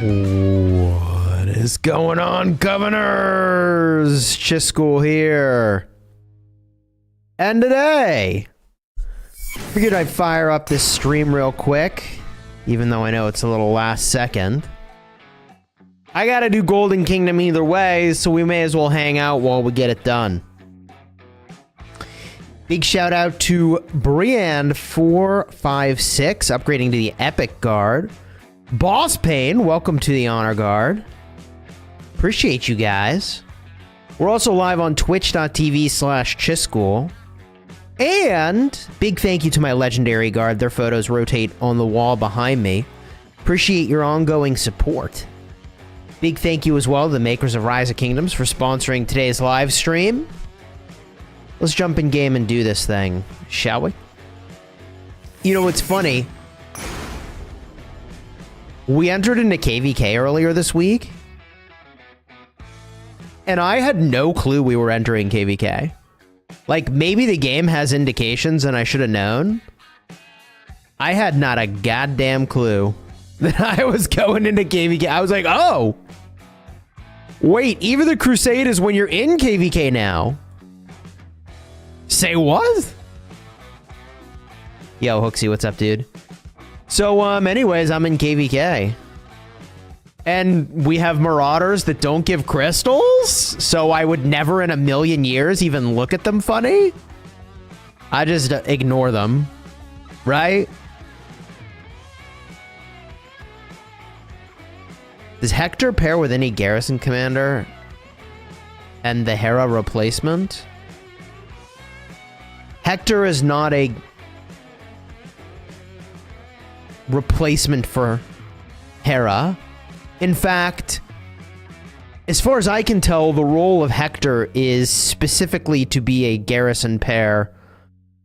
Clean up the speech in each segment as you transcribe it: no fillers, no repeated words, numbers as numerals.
What is going on, governors? Chisgule here. And today, figured I'd fire up this stream real quick, even though I know it's a little last second. I gotta do Golden Kingdom either way, so we may as well hang out while we get it done. Big shout out to Briand456, upgrading to the Epic Guard. Boss Pain, welcome to the Honor Guard. Appreciate you guys. We're also live on twitch.tv/Chisgule. And big thank you to my Legendary Guard. Their photos rotate on the wall behind me. Appreciate your ongoing support. Big thank you as well to the makers of Rise of Kingdoms for sponsoring today's live stream. Let's jump in game and do this thing, shall we? You know what's funny? We entered into KVK earlier this week, and I had no clue we were entering KVK. Like, maybe the game has indications and I should have known. I had not a goddamn clue that I was going into KVK. I was like, oh! Wait, even the Crusade is when you're in KVK now. Say what? Yo, Hooksy, what's up, dude? So, anyways, I'm in KVK. And we have Marauders that don't give crystals? So I would never in a million years even look at them funny? I just ignore them. Right? Does Hector pair with any garrison commander? And the Hera replacement? Hector is not a replacement for Hera. In fact, as far as I can tell, the role of Hector is specifically to be a garrison pair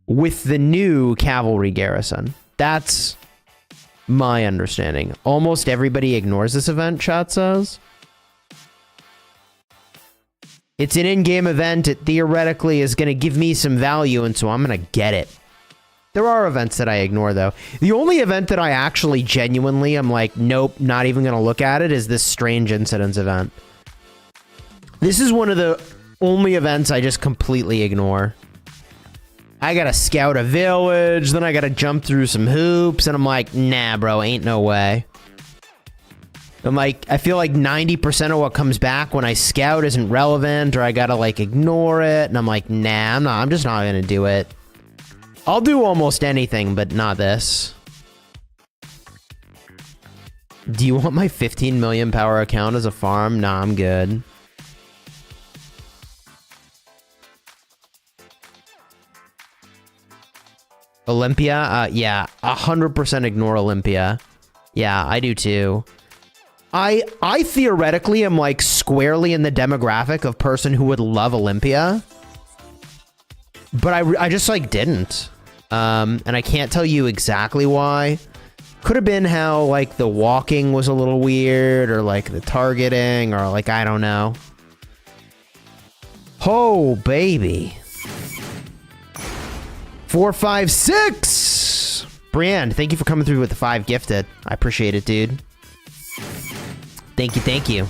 with the new cavalry garrison. That's my understanding. Almost everybody ignores this event, chat says. It's an in-game event. It theoretically is going to give me some value, and so I'm going to get it. There are events that I ignore, though. The only event that I actually genuinely am like, nope, not even going to look at it, is this Strange Incidents event. This is one of the only events I just completely ignore. I gotta scout a village, then I gotta jump through some hoops, and I'm like, nah, bro, ain't no way. I'm like, I feel like 90% of what comes back when I scout isn't relevant, or I gotta, like, ignore it, and I'm like, nah, I'm just not gonna do it. I'll do almost anything, but not this. Do you want my 15 million power account as a farm? Nah, I'm good. Olympia? Yeah, 100% ignore Olympia. Yeah, I do too. I theoretically am like squarely in the demographic of person who would love Olympia. But I just like didn't. And I can't tell you exactly why. Could have been how like the walking was a little weird, or like the targeting, or like, I don't know. Oh, baby. 456! Briand, thank you for coming through with the 5 gifted. I appreciate it, dude. Thank you, thank you.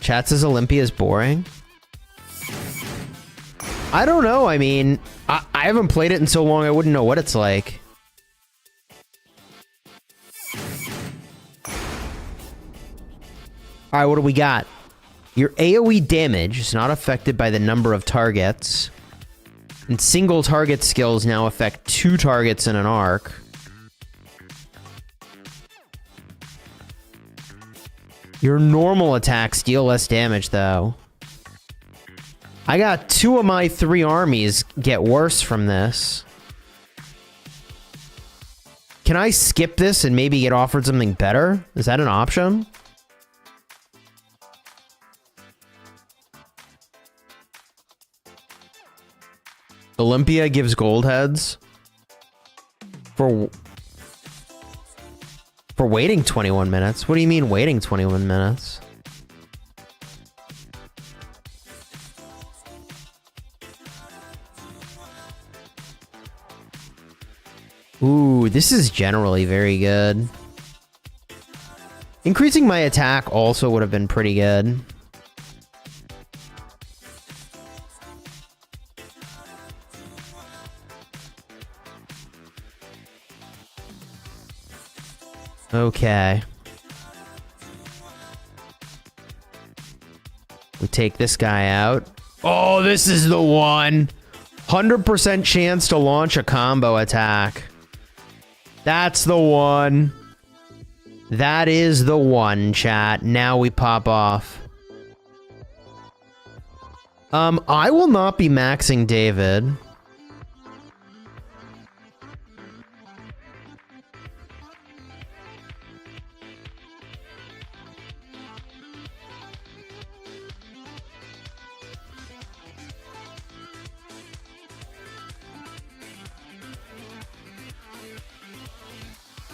Chat says Olympia is boring. I don't know. I mean, I haven't played it in so long I wouldn't know what it's like. Alright, what do we got? Your AoE damage is not affected by the number of targets. And single target skills now affect 2 targets in an arc. Your normal attacks deal less damage, though. I got 2 of my 3 armies get worse from this. Can I skip this and maybe get offered something better? Is that an option? Olympia gives gold heads for waiting 21 minutes. What do you mean waiting 21 minutes? Ooh, this is generally very good. Increasing my attack also would have been pretty good. Okay. We take this guy out. Oh, this is the one. 100% chance to launch a combo attack. That's the one. That is the one, chat. Now we pop off. I will not be maxing David.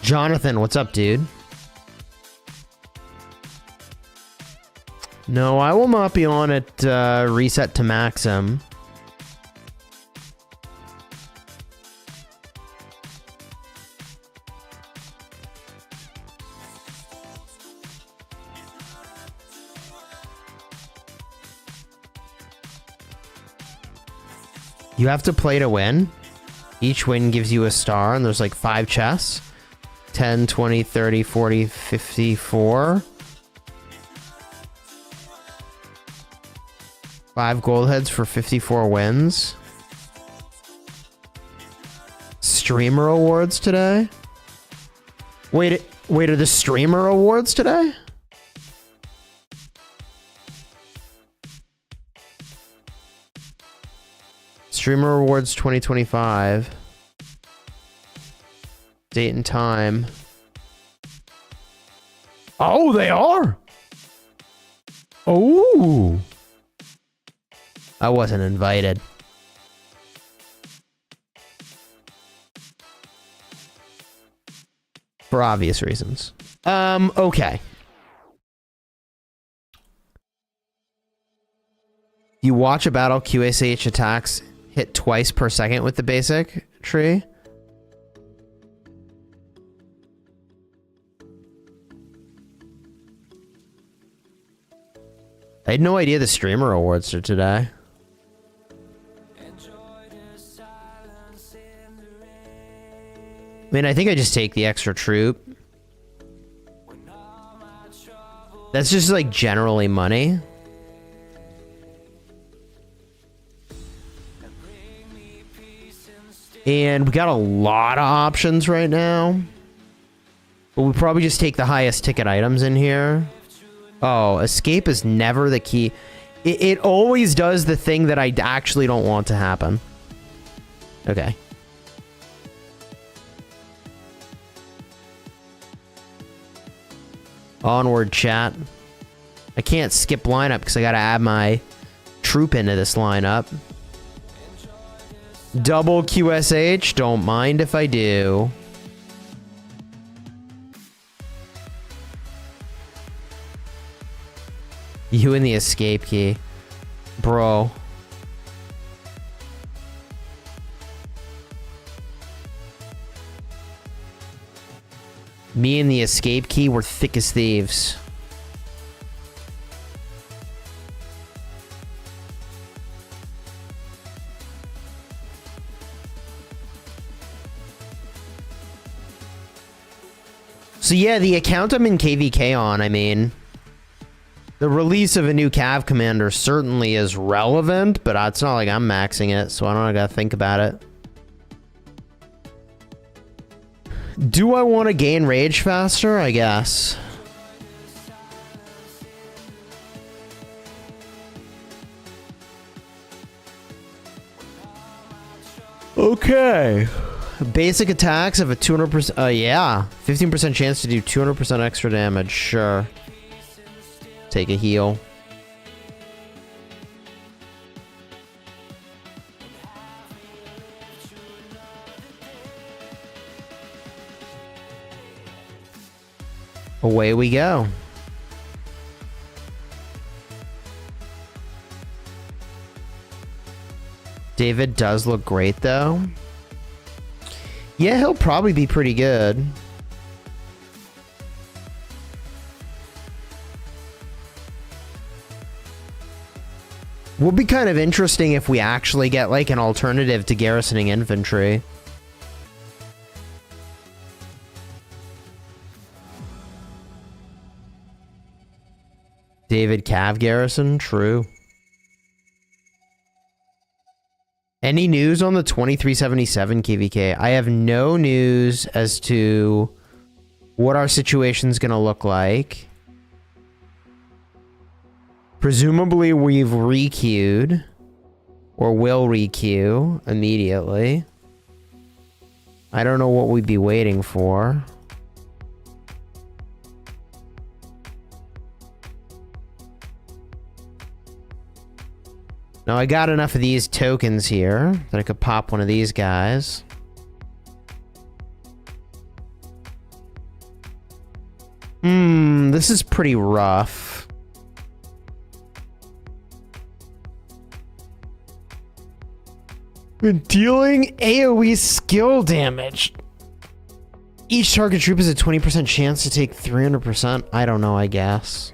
Jonathan, what's up, dude? No, I will not be on at reset to maxim. You have to play to win. Each win gives you a star, and there's like 5 chests. 10, 20, 30, 40, 54. 5 gold heads for 54 wins. Streamer awards today? Wait, are the streamer awards today? Streamer awards 2025. Date and time. Oh, they are. Oh. I wasn't invited. For obvious reasons. Okay. You watch a battle, QSH attacks hit twice per second with the basic tree. I had no idea the streamer awards are today. I mean, I think I just take the extra troop. That's just like generally money. And we got a lot of options right now. But we probably just take the highest ticket items in here. Oh, escape is never the key. It always does the thing that I actually don't want to happen. Okay. Onward, chat. I can't skip lineup because I gotta add my troop into this lineup. Double QSH, don't mind if I do. You and the escape key. Bro. Me and the escape key were thick as thieves. So yeah, the account I'm in KVK on, I mean, the release of a new Cav commander certainly is relevant, but it's not like I'm maxing it, so I don't gotta think about it. Do I want to gain rage faster? I guess. Okay. Basic attacks have a 200%. Yeah. 15% chance to do 200% extra damage. Sure. Take a heal. Away we go. David does look great, though. Yeah, he'll probably be pretty good. Would be kind of interesting if we actually get, like, an alternative to garrisoning infantry. David Cav Garrison? True. Any news on the 2377 KVK? I have no news as to what our situation's gonna look like. Presumably we've requeued, or will requeue immediately. I don't know what we'd be waiting for. Now I got enough of these tokens here that I could pop one of these guys. This is pretty rough. When dealing AoE skill damage, each target troop has a 20% chance to take 300%. I don't know, I guess.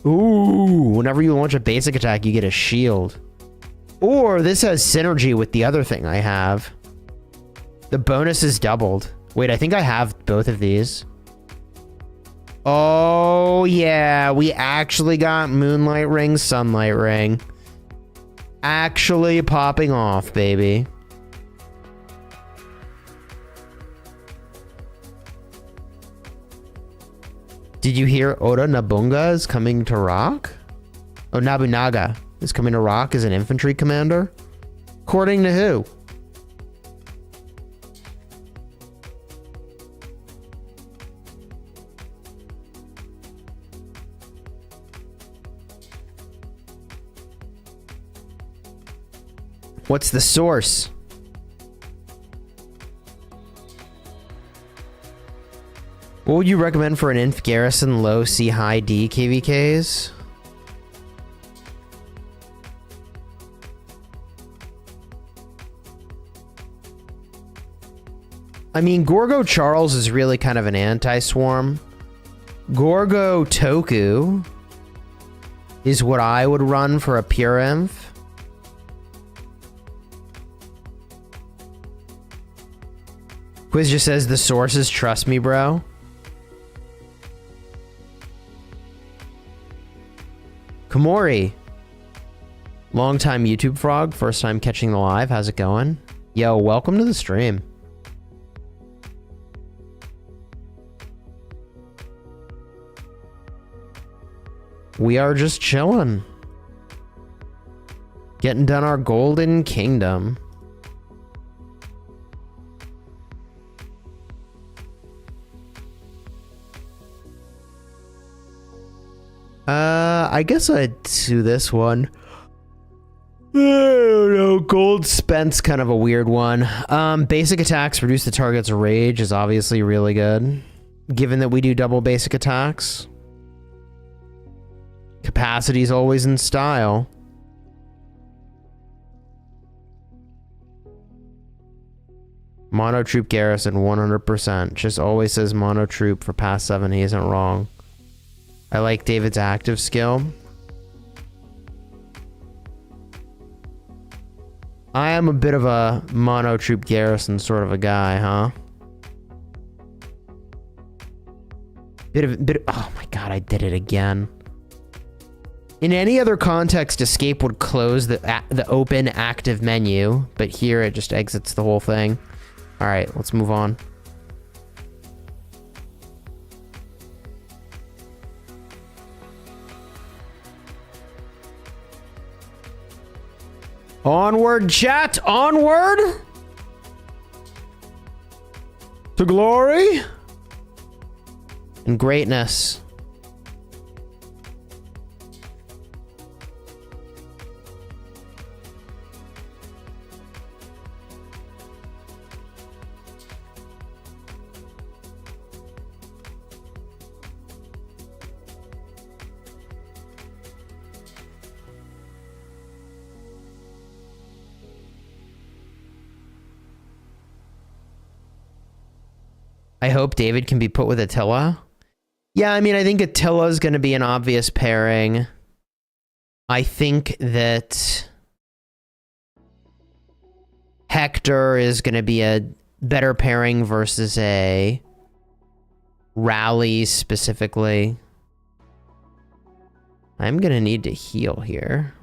Ooh, whenever you launch a basic attack, you get a shield. Or this has synergy with the other thing I have. The bonus is doubled. Wait, I think I have both of these. Oh, yeah, we actually got Moonlight Ring, Sunlight Ring. Actually popping off, baby. Did you hear Oda Nobunaga is coming to Rock? Oh, Nobunaga is coming to Rock as an infantry commander? According to who? What's the source? What would you recommend for an inf garrison low C high D KVKs? I mean, Gorgo Charles is really kind of an anti-swarm. Gorgo Toku is what I would run for a pure inf. Quiz just says the sources, trust me, bro. Komori. Long-time YouTube frog, first time catching the live. How's it going? Yo, welcome to the stream. We are just chilling. Getting done our Golden Kingdom. I guess I'd do this one. I don't know. Gold spent's kind of a weird one. Basic attacks reduce the target's rage is obviously really good. Given that we do double basic attacks. Capacity's always in style. Mono troop garrison 100%. Just always says mono troop for past 7. He isn't wrong. I like David's active skill. I am a bit of a mono troop garrison sort of a guy, huh? Oh my god, I did it again. In any other context, escape would close the open active menu, but here it just exits the whole thing. All right, let's move on. Onward, chat! Onward! To glory! And greatness. I hope David can be put with Attila. Yeah, I mean, I think Attila is going to be an obvious pairing. I think that Hector is going to be a better pairing versus a Rally specifically. I'm going to need to heal here.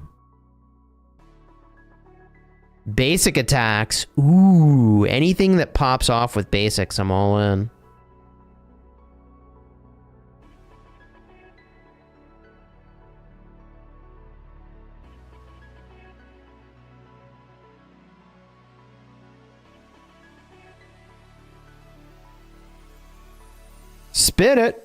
Basic attacks. Ooh, anything that pops off with basics, I'm all in. Spin it.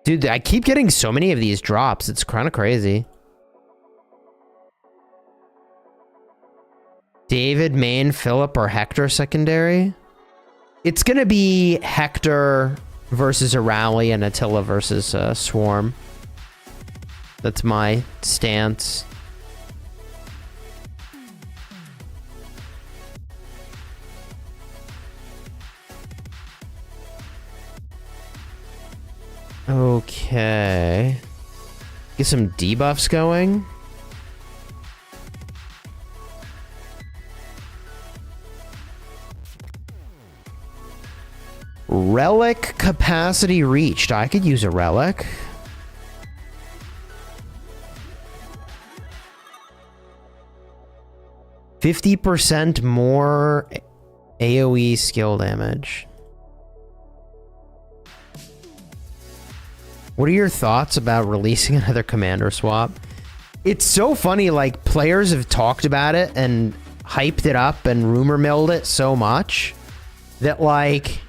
Dude, I keep getting so many of these drops. It's kind of crazy. David, main, Philip, or Hector secondary? It's going to be Hector versus a Rally and Attila versus a Swarm. That's my stance. Okay. Get some debuffs going. Relic capacity reached. I could use a relic. %50 more AoE skill damage. What are your thoughts about releasing another commander swap? It's so funny, like, players have talked about it and hyped it up and rumor milled it so much that, like...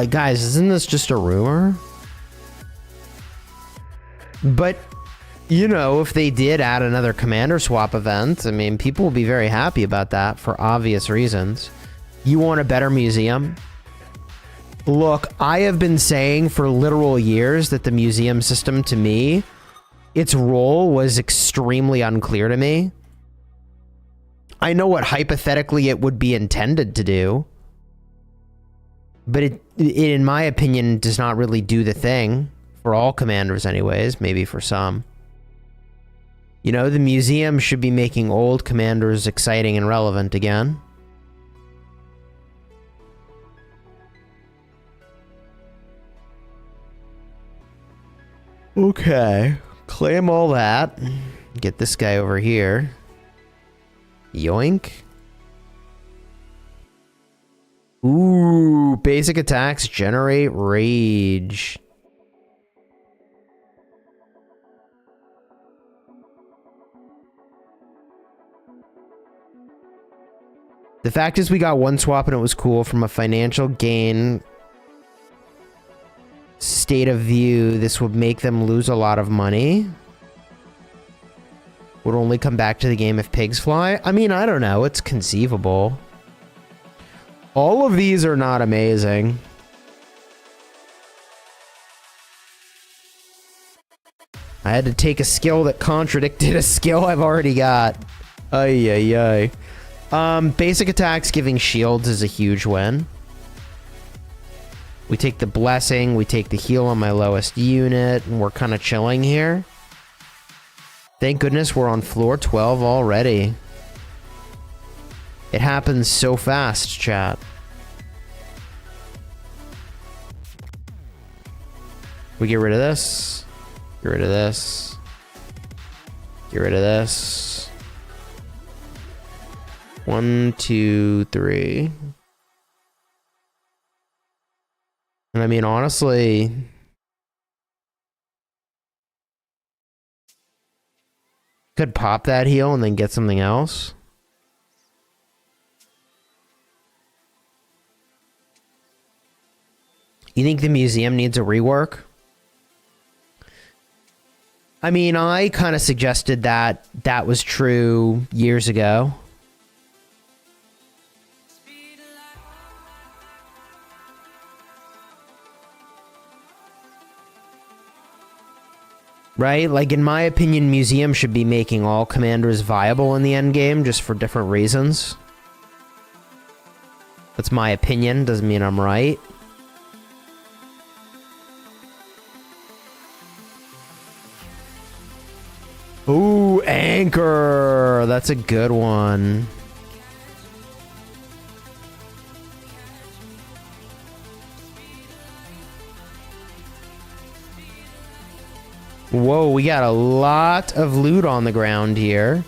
guys, isn't this just a rumor? But, you know, if they did add another commander swap event, I mean, people will be very happy about that for obvious reasons. You want a better museum? Look, I have been saying for literal years that the museum system, to me, its role was extremely unclear to me. I know what hypothetically it would be intended to do, but it, in my opinion, does not really do the thing. For all commanders anyways, maybe for some. You know, the museum should be making old commanders exciting and relevant again. Okay, claim all that. Get this guy over here. Yoink. Ooh, basic attacks generate rage. The fact is we got one swap and it was cool from a financial gain state of view. This would make them lose a lot of money. Would only come back to the game if pigs fly. I mean, I don't know. It's conceivable. All of these are not amazing. I had to take a skill that contradicted a skill I've already got. Ay, ay, ay. Basic attacks giving shields is a huge win. We take the blessing, we take the heal on my lowest unit, and we're kind of chilling here. Thank goodness we're on floor 12 already. It happens so fast, chat. We get rid of this. Get rid of this. Get rid of this. 1, 2, 3. And I mean, honestly, could pop that heal and then get something else. You think the museum needs a rework? I mean, I kind of suggested that that was true years ago. Right? Like, in my opinion, Museum should be making all commanders viable in the endgame, just for different reasons. That's my opinion, doesn't mean I'm right. Ooh, Anchor! That's a good one. Whoa, we got a lot of loot on the ground here.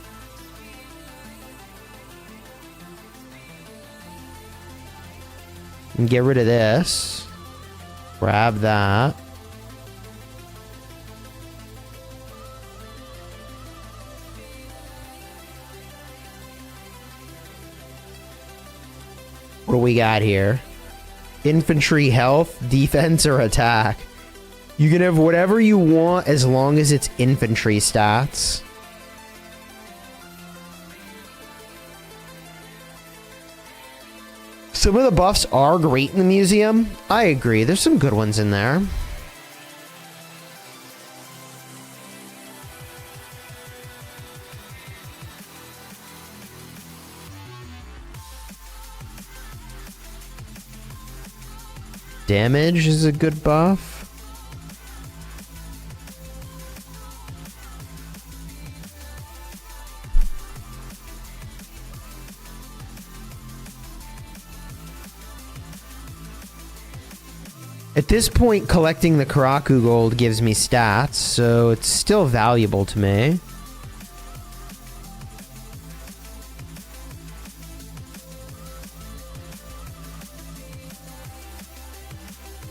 And get rid of this. Grab that. What do we got here? Infantry, health, defense, or attack. You can have whatever you want as long as it's infantry stats. Some of the buffs are great in the museum. I agree. There's some good ones in there. Damage is a good buff. At this point, collecting the Karaku gold gives me stats, so it's still valuable to me.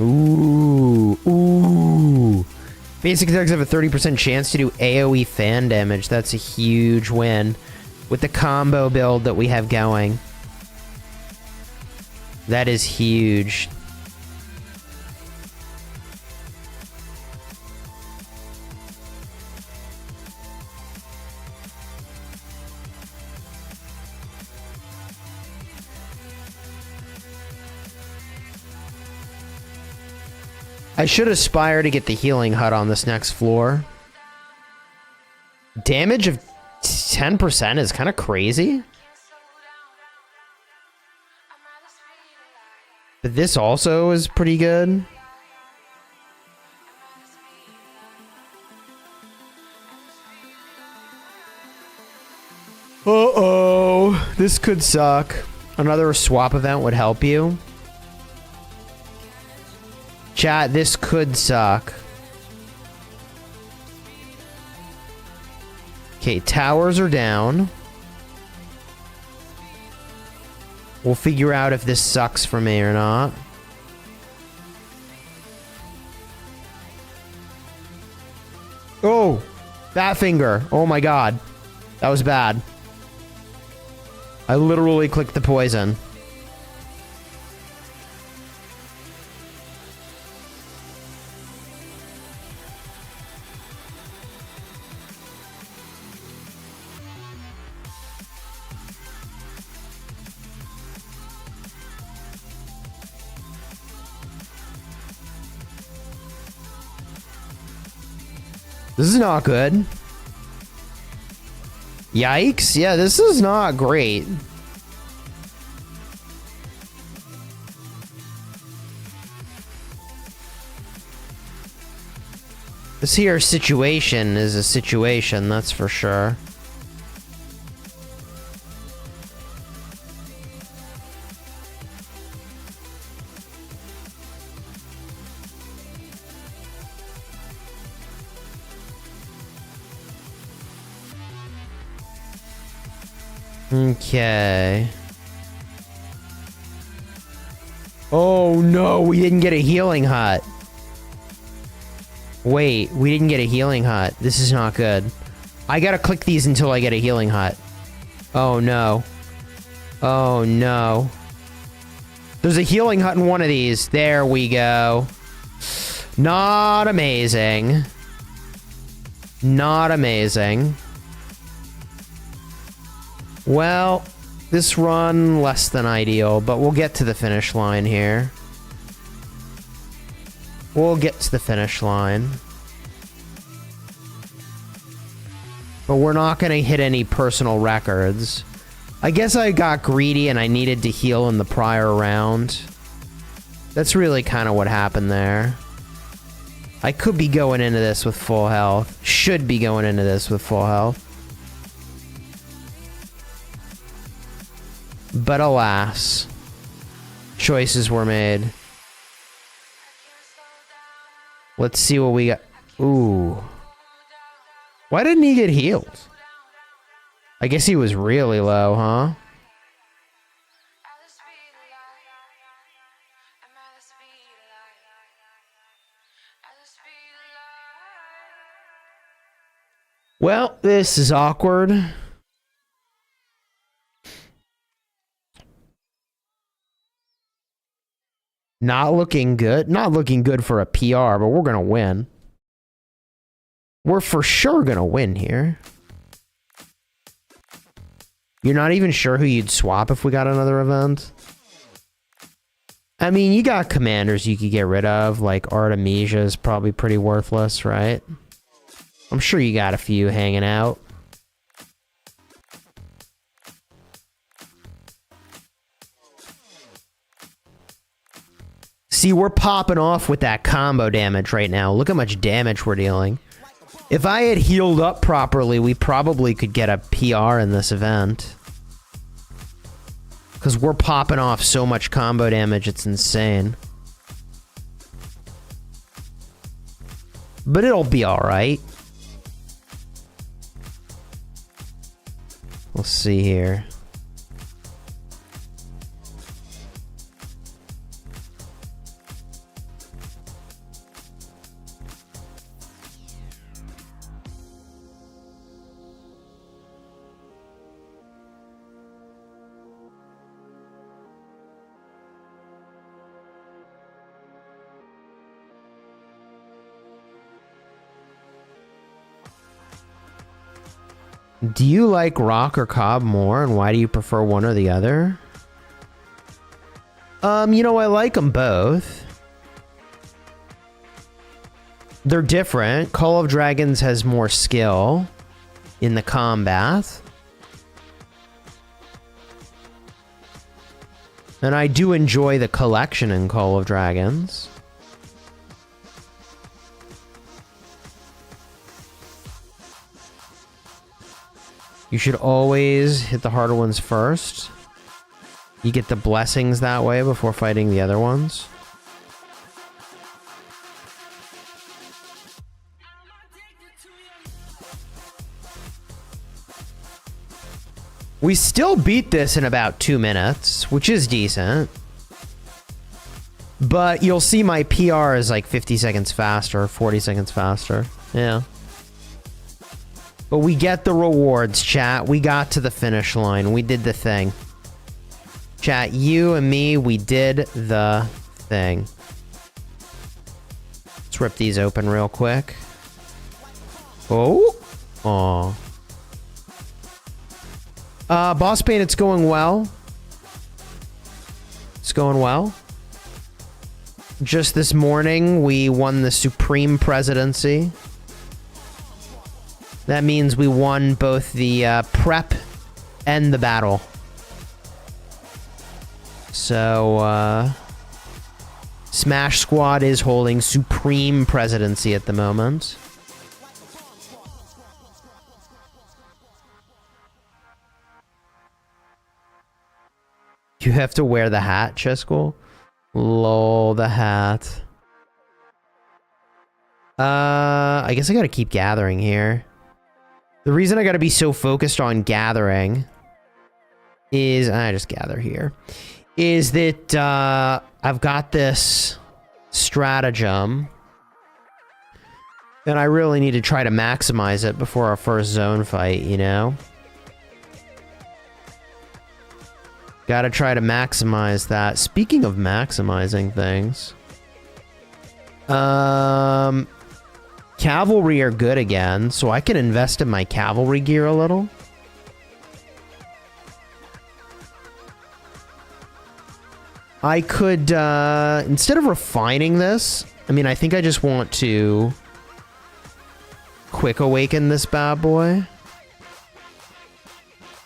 Ooh. Basic attacks have a 30% chance to do AoE fan damage. That's a huge win. With the combo build that we have going. That is huge. I should aspire to get the healing hut on this next floor. Damage of 10% is kind of crazy. But this also is pretty good. Uh-oh. This could suck. Another swap event would help you. Chat, this could suck. Okay, towers are down. We'll figure out if this sucks for me or not. Oh! Bat finger! Oh my god. That was bad. I literally clicked the poison. This is not good. Yikes. Yeah, this is not great. This here situation is a situation, that's for sure. Okay. Oh no, we didn't get a healing hut. Wait, we didn't get a healing hut. This is not good. I gotta click these until I get a healing hut. Oh no. Oh no. There's a healing hut in one of these. There we go. Not amazing. Not amazing. Well, this run, less than ideal, but we'll get to the finish line here. We'll get to the finish line. But we're not going to hit any personal records. I guess I got greedy and I needed to heal in the prior round. That's really kind of what happened there. I could be going into this with full health. Should be going into this with full health. But alas, choices were made. Let's see what we got. Ooh. Why didn't he get healed? I guess he was really low, huh? Well, this is awkward. Not looking good. Not looking good for a PR, but we're gonna win. We're for sure gonna win here. You're not even sure who you'd swap if we got another event? I mean, you got commanders you could get rid of, like Artemisia is probably pretty worthless, right? I'm sure you got a few hanging out. See, we're popping off with that combo damage right now. Look how much damage we're dealing. If I had healed up properly, we probably could get a PR in this event. Because we're popping off so much combo damage, it's insane. But it'll be alright. We'll see here. Do you like rock or cob more, and why do you prefer one or the other? You know, I like them both. They're different. Call of Dragons has more skill in the combat. And I do enjoy the collection in Call of Dragons. You should always hit the harder ones first. You get the blessings that way before fighting the other ones. We still beat this in about 2 minutes, which is decent. But you'll see my PR is like 50 seconds faster, 40 seconds faster. Yeah. But we get the rewards, chat. We got to the finish line. We did the thing. Chat, you and me, we did the thing. Let's rip these open real quick. Oh. Aw. Boss Pain, it's going well. It's going well. Just this morning, we won the Supreme Presidency. That means we won both the prep and the battle. So, Smash Squad is holding Supreme Presidency at the moment. You have to wear the hat, Chisgule? Lol, the hat. I guess I gotta keep gathering here. The reason I gotta be so focused on gathering is, I just gather here, is that I've got this stratagem and I really need to try to maximize it before our first zone fight, you know? Gotta try to maximize that. Speaking of maximizing things, cavalry are good again, so I can invest in my cavalry gear a little. I could, instead of refining this, I mean, I think I just want to quick awaken this bad boy.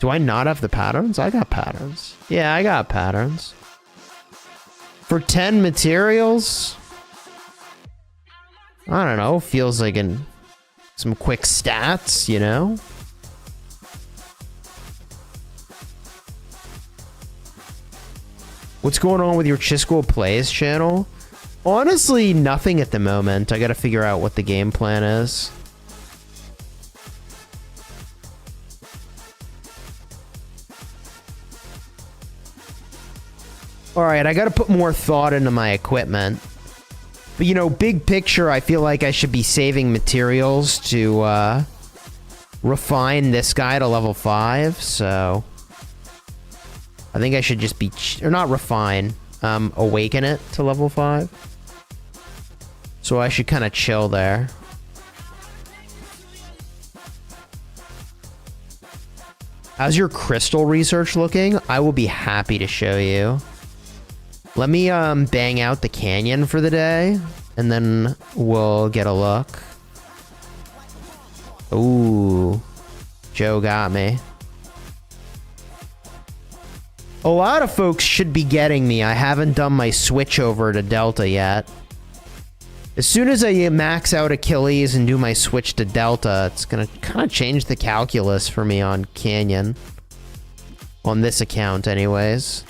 Do I not have the patterns? I got patterns. Yeah, I got patterns. For 10 materials? I don't know. Feels like some quick stats, you know? What's going on with your Chisgule Plays channel? Honestly, nothing at the moment. I gotta figure out what the game plan is. Alright, I gotta put more thought into my equipment. But, you know, big picture, I feel like I should be saving materials to, refine this guy to level 5, so... I think I should just be... or not refine, awaken it to level 5. So I should kind of chill there. How's your crystal research looking? I will be happy to show you. Let me bang out the canyon for the day, and then we'll get a look. Ooh, Joe got me. A lot of folks should be getting me. I haven't done my switch over to Delta yet. As soon as I max out Achilles and do my switch to Delta, it's gonna kind of change the calculus for me on Canyon. On this account, anyways.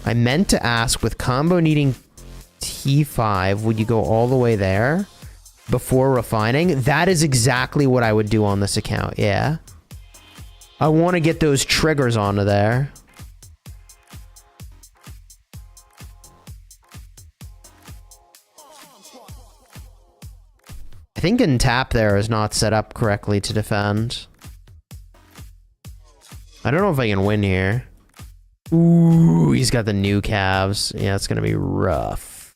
I meant to ask, with combo needing T5, would you go all the way there before refining? That is exactly what I would do on this account, yeah. I want to get those triggers onto there. I think in tap there is not set up correctly to defend. I don't know if I can win here. Ooh, he's got the new calves. Yeah, it's gonna be rough.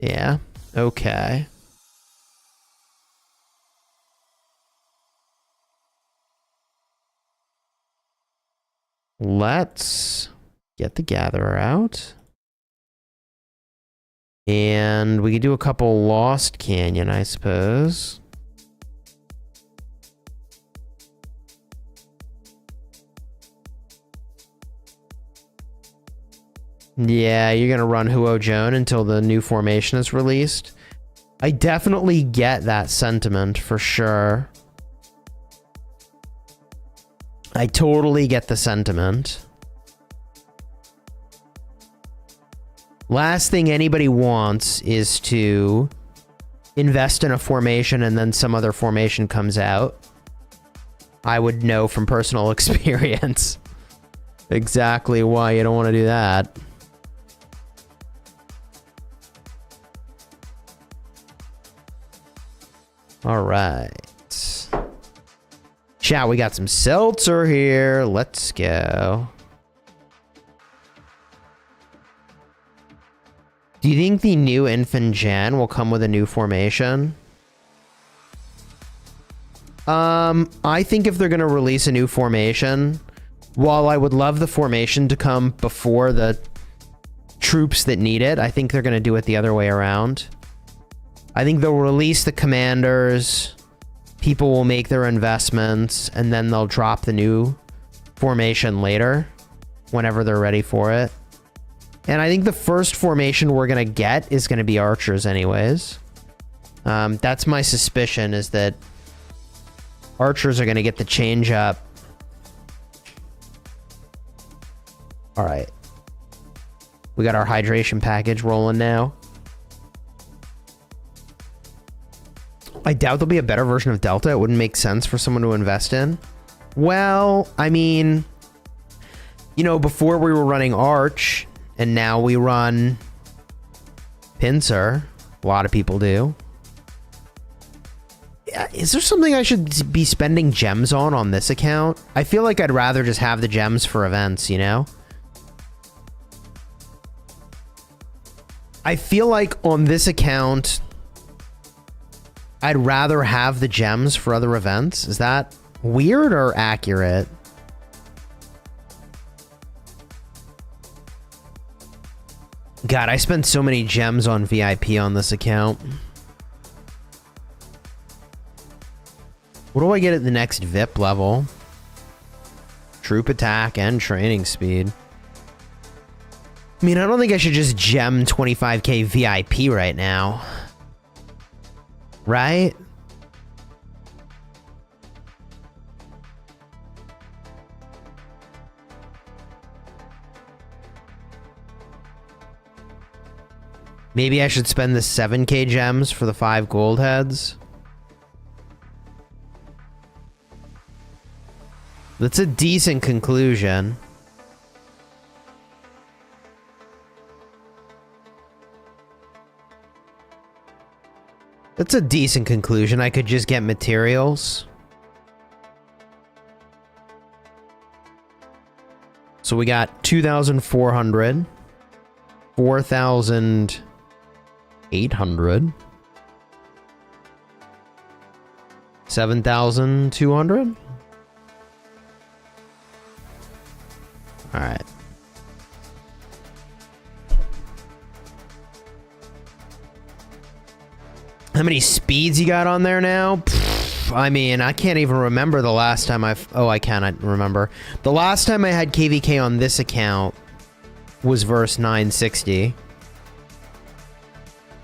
Yeah, okay. Let's get the gatherer out. And we could do a couple Lost Canyon, I suppose. Yeah, you're gonna run Huo Joan until the new formation is released. I definitely get that sentiment, for sure. I totally get the sentiment. Last thing anybody wants is to invest in a formation and then some other formation comes out. I would know from personal experience exactly why you don't want to do that. All right. Chat, we got some seltzer here. Let's go. Do you think the new Infant Gen will come with a new formation? I think if they're going to release a new formation, while I would love the formation to come before the troops that need it, I think they're going to do it the other way around. I think they'll release the commanders, people will make their investments, and then they'll drop the new formation later, whenever they're ready for it. And I think the first formation we're going to get is going to be archers anyways. That's my suspicion, is that archers are going to get the change up. All right. We got our hydration package rolling now. I doubt there'll be a better version of Delta. It wouldn't make sense for someone to invest in. Well, I mean, you know, before we were running Arch, and now we run Pincer. A lot of people do. Is there something I should be spending gems on this account? I feel like I'd rather just have the gems for events, you know? I feel like on this account, I'd rather have the gems for other events. Is that weird or accurate? God, I spent so many gems on VIP on this account. What do I get at the next VIP level? Troop attack and training speed. I mean, I don't think I should just gem 25k VIP right now. Right? Maybe I should spend the 7k gems for the 5 gold heads. That's a decent conclusion. That's a decent conclusion. I could just get materials. So we got 2,400, 4,800, 7,200. All right. How many speeds you got on there now? Pfft, I mean, I can't even remember the last time oh, I cannot remember. The last time I had KVK on this account was verse 960.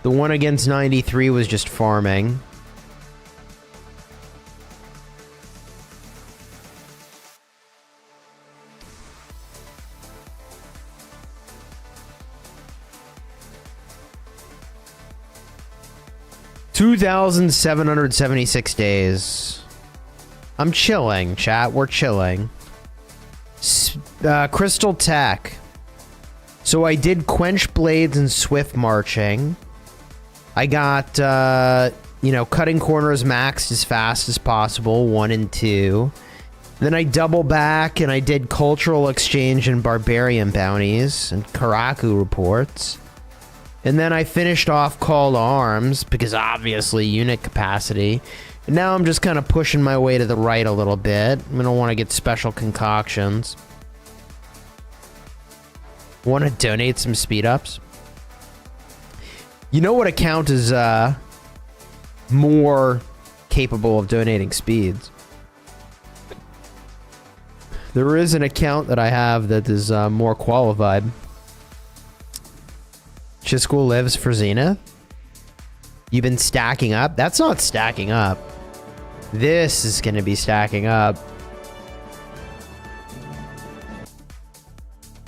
The one against 93 was just farming. $2,776 days. I'm chilling, chat. We're chilling. Crystal Tech. So I did Quench Blades and Swift Marching. I got, you know, Cutting Corners maxed as fast as possible, 1 and 2. Then I double back and I did Cultural Exchange and Barbarian Bounties and Karaku Reports. And then I finished off Call to Arms, because obviously unit capacity. And now I'm just kind of pushing my way to the right a little bit. I don't want to get special concoctions. Want to donate some speed ups? You know what account is more capable of donating speeds? There is an account that I have that is more qualified. Chisgule lives for Zenith. You've been stacking up? That's not stacking up. This is going to be stacking up.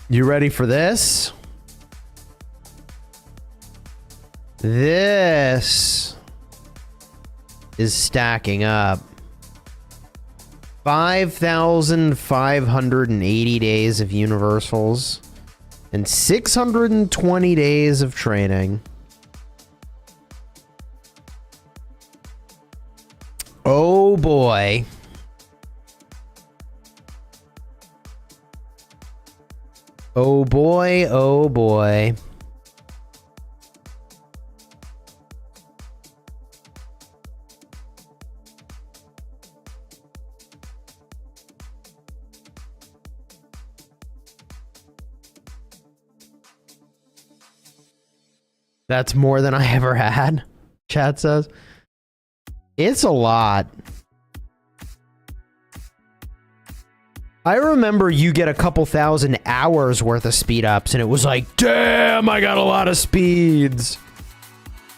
You ready for this? This is stacking up. 5,580 days of universals. And 620 days of training. Oh boy. Oh boy, oh boy. That's more than I ever had, chat says. It's a lot. I remember you get a couple thousand hours worth of speed ups and it was like, damn, I got a lot of speeds.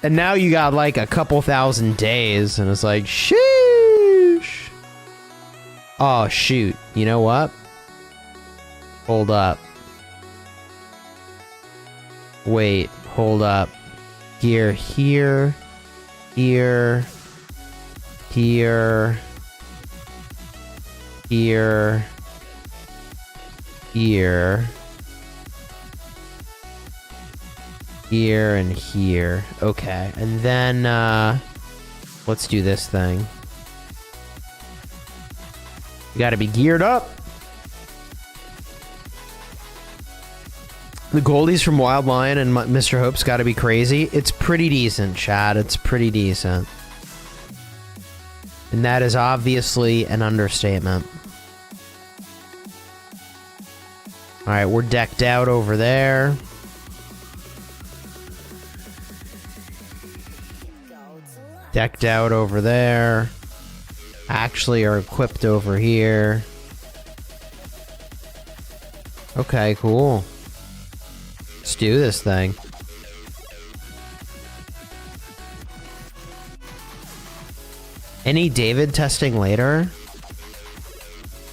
And now you got like a couple thousand days and it's like, sheesh. Oh, shoot. You know what? Hold up. Wait, hold up. Here, here, here, here, here, here, here, and here. Okay, and then, let's do this thing. You gotta be geared up. The goldies from Wild Lion and Mr. Hope's got to be crazy. It's pretty decent, Chad. It's pretty decent. And that is obviously an understatement. Alright, we're decked out over there. Decked out over there. actually are equipped over here. Okay, cool. Let's do this thing. Any David testing later?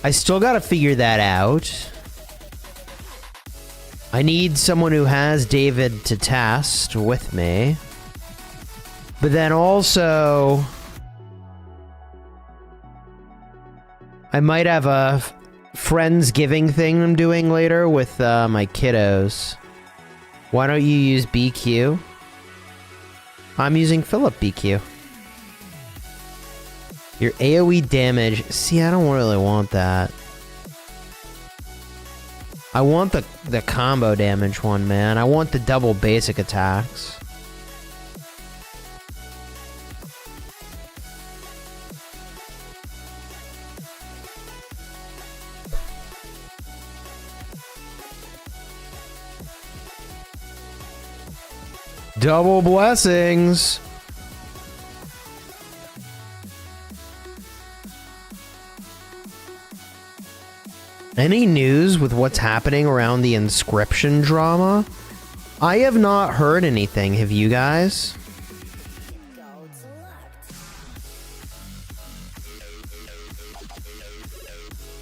I still gotta figure that out. I need someone who has David to test with me. But then also, I might have a Friendsgiving thing I'm doing later with my kiddos. Why don't you use BQ? I'm using Philip BQ. Your AoE damage. See, I don't really want that. I want the combo damage one, man. I want the double basic attacks. Double blessings. Any news with what's happening around the inscription drama? I have not heard anything. Have you guys?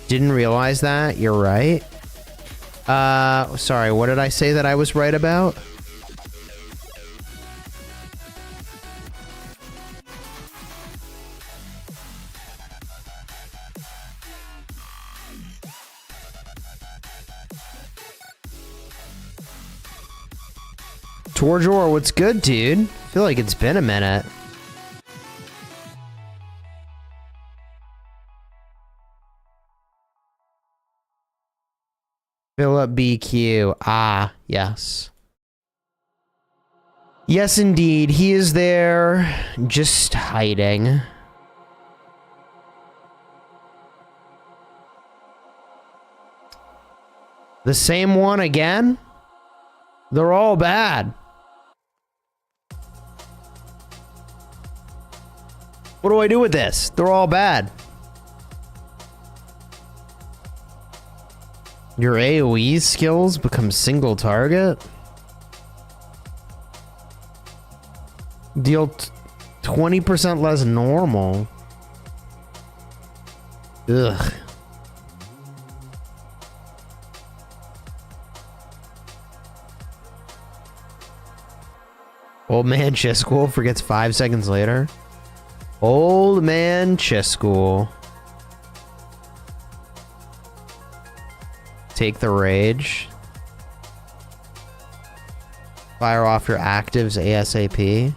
Didn't realize that. You're right. Sorry, what did I say that I was right about? Torjor, what's good, dude? I feel like it's been a minute. Philip BQ. Ah, yes. Yes, indeed. He is there, just hiding. The same one again? They're all bad. What do I do with this? They're all bad. Your AoE skills become single target? Deal 20% less normal. Ugh. Old man Chisgule forgets 5 seconds later. Old man Chisgule. Take the rage. Fire off your actives ASAP.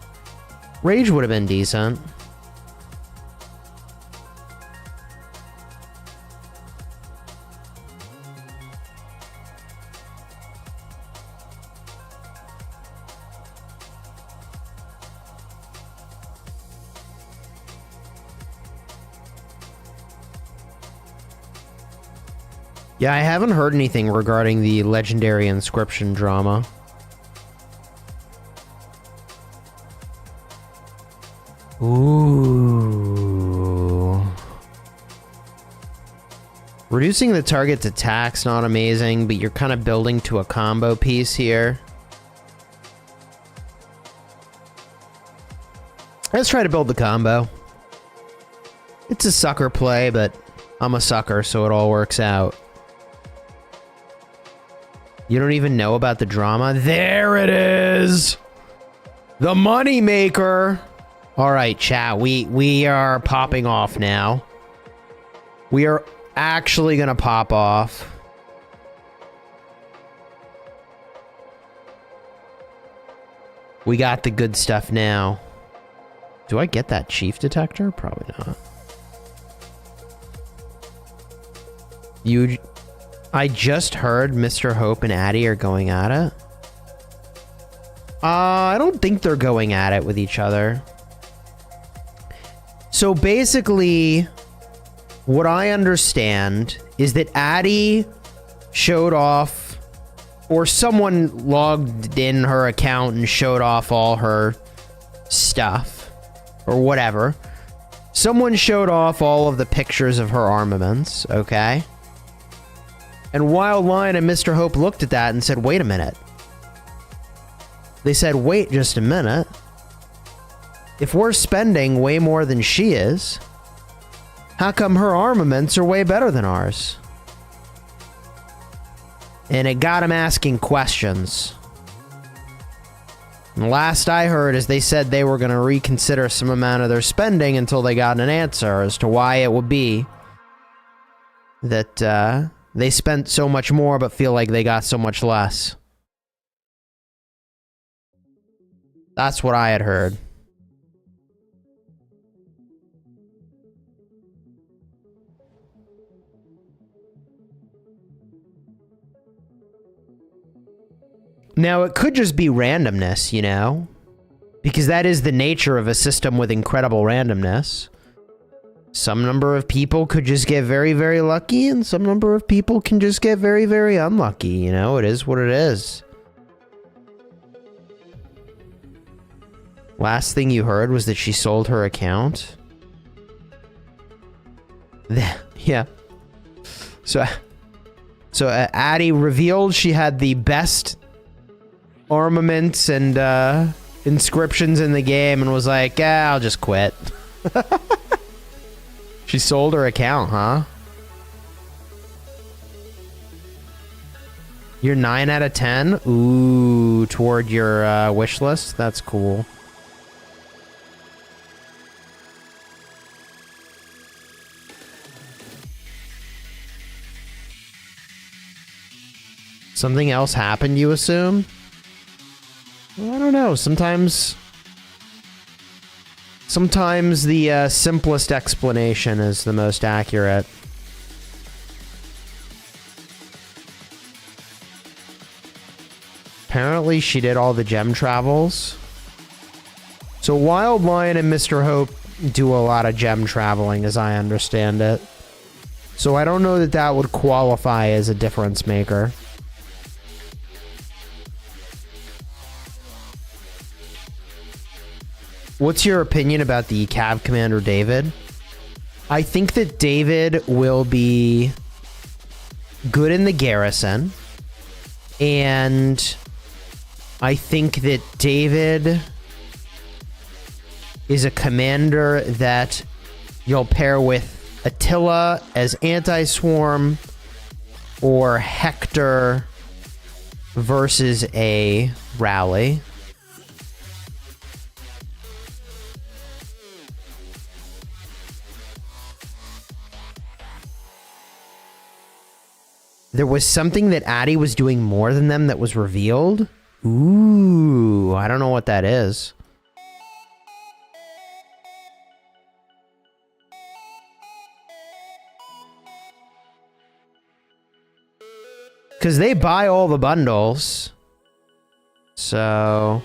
Rage would have been decent. Yeah, I haven't heard anything regarding the legendary inscription drama. Ooh. Reducing the target's attack's not amazing, but you're kind of building to a combo piece here. Let's try to build the combo. It's a sucker play, but I'm a sucker, so it all works out. You don't even know about the drama? There it is! The money maker! Alright, chat, we are popping off now. We are actually gonna pop off. We got the good stuff now. Do I get that chief detector? Probably not. I just heard Mr. Hope and Addy are going at it. I don't think they're going at it with each other. So basically, what I understand is that Addy showed off, or someone logged in her account and showed off all her stuff, or whatever. Someone showed off all of the pictures of her armaments, okay? And Wild Lion and Mr. Hope looked at that and said, wait a minute. They said, wait just a minute. If we're spending way more than she is, how come her armaments are way better than ours? And it got him asking questions. And last I heard is they said they were going to reconsider some amount of their spending until they got an answer as to why it would be that they spent so much more but feel like they got so much less. That's what I had heard. Now, it could just be randomness, you know? Because that is the nature of a system with incredible randomness. Some number of people could just get very, very lucky, and some number of people can just get very, very unlucky, you know? It is what it is. Last thing you heard was that she sold her account? Yeah. So Addie revealed she had the best armaments and inscriptions in the game and was like, yeah, I'll just quit. She sold her account, huh? You're 9 out of 10? Ooh, toward your wish list? That's cool. Something else happened, you assume? Well, I don't know. Sometimes the simplest explanation is the most accurate. Apparently, she did all the gem travels. So Wild Lion and Mr. Hope do a lot of gem traveling, as I understand it. So I don't know that that would qualify as a difference maker. What's your opinion about the Cav Commander David? I think that David will be good in the garrison. And I think that David is a commander that you'll pair with Attila as anti-swarm or Hector versus a rally. There was something that Addie was doing more than them that was revealed? Ooh, I don't know what that is. Because they buy all the bundles. So,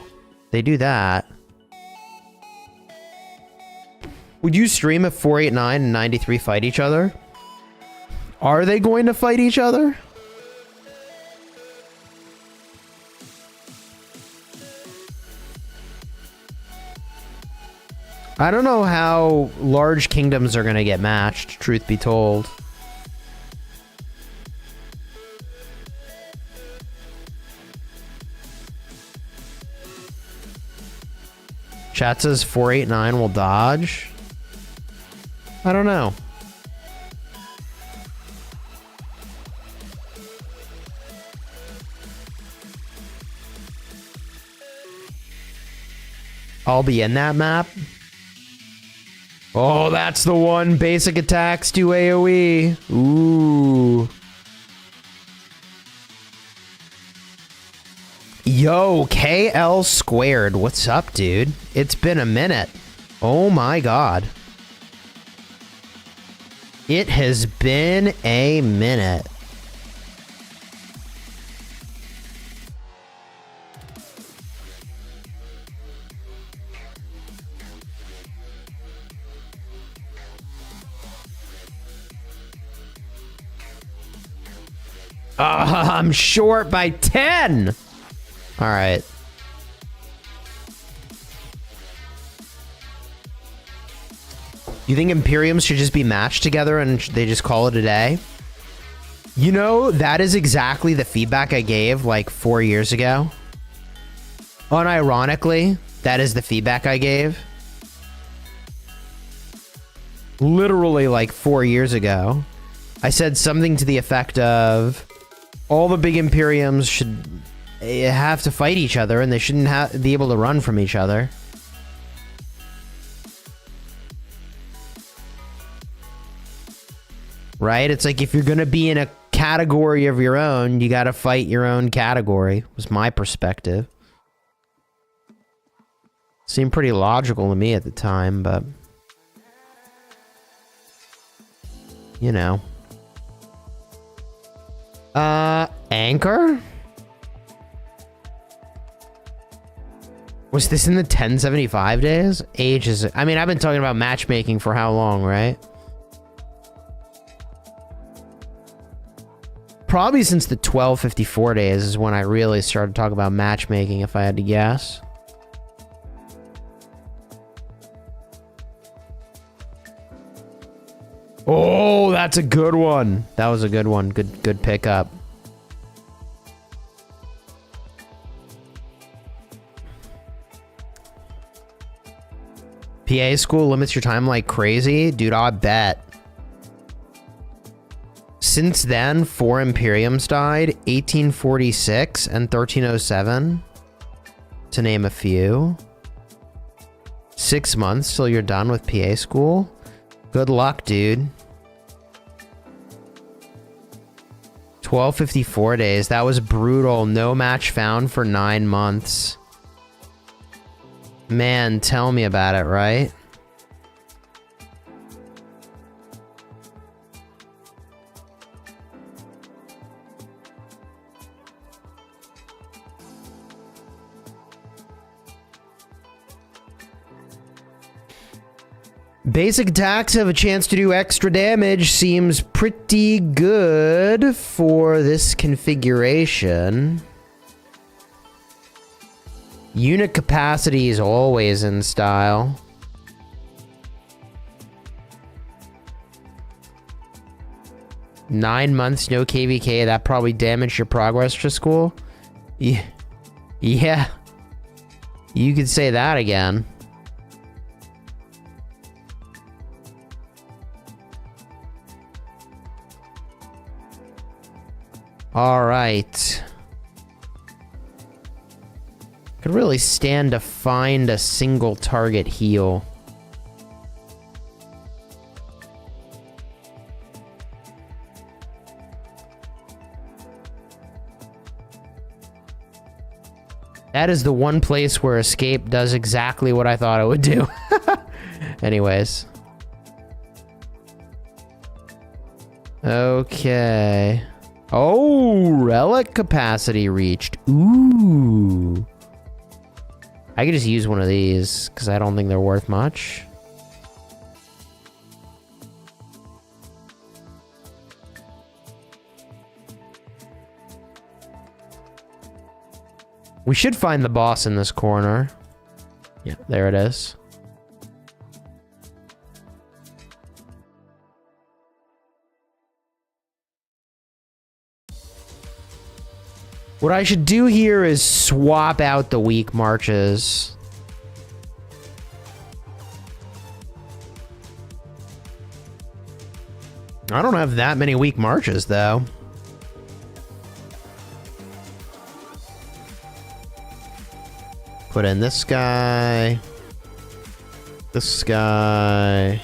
they do that. Would you stream if 489 and 93 fight each other? Are they going to fight each other? I don't know how large kingdoms are going to get matched, truth be told. Chat says 489 will dodge. I don't know. I'll be in that map. Oh, that's the one. Basic attacks do AoE. Ooh. Yo, KL squared. What's up, dude? It's been a minute. Oh my god. It has been a minute. I'm short by 10. All right. You think Imperiums should just be matched together and they just call it a day? You know, that is exactly the feedback I gave like 4 years ago. Unironically, that is the feedback I gave. Literally like 4 years ago. I said something to the effect of all the big Imperiums should have to fight each other and they shouldn't be able to run from each other. Right? It's like if you're going to be in a category of your own, you got to fight your own category, was my perspective. Seemed pretty logical to me at the time, but you know. Anchor? Was this in the 1075 days? Ages. I mean, I've been talking about matchmaking for how long, right? Probably since the 1254 days is when I really started talking about matchmaking, if I had to guess. Oh, that's a good one. That was a good one. Good pickup. PA school limits your time like crazy? Dude, I bet. Since then, 4 Imperiums died, 1846 and 1307, to name a few. 6 months till you're done with PA school? Good luck, dude. 1254 days, that was brutal. No match found for 9 months. Man, tell me about it, right? Basic attacks have a chance to do extra damage. Seems pretty good for this configuration. Unit capacity is always in style. Nine months, no KVK. That probably damaged your progress to school. Yeah. Yeah. You could say that again. All right. Could really stand to find a single target heal. That is the one place where escape does exactly what I thought it would do. Anyways. Okay. Oh, relic capacity reached. Ooh. I could just use one of these because I don't think they're worth much. We should find the boss in this corner. Yeah, there it is. What I should do here is swap out the weak marches. I don't have that many weak marches, though. Put in this guy. This guy.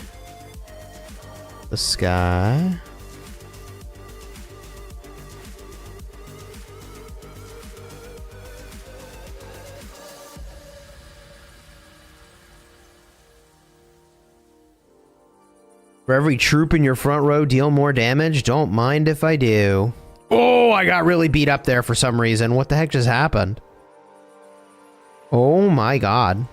This guy. For every troop in your front row, deal more damage. Don't mind if I do. Oh, I got really beat up there for some reason. What the heck just happened? Oh my god.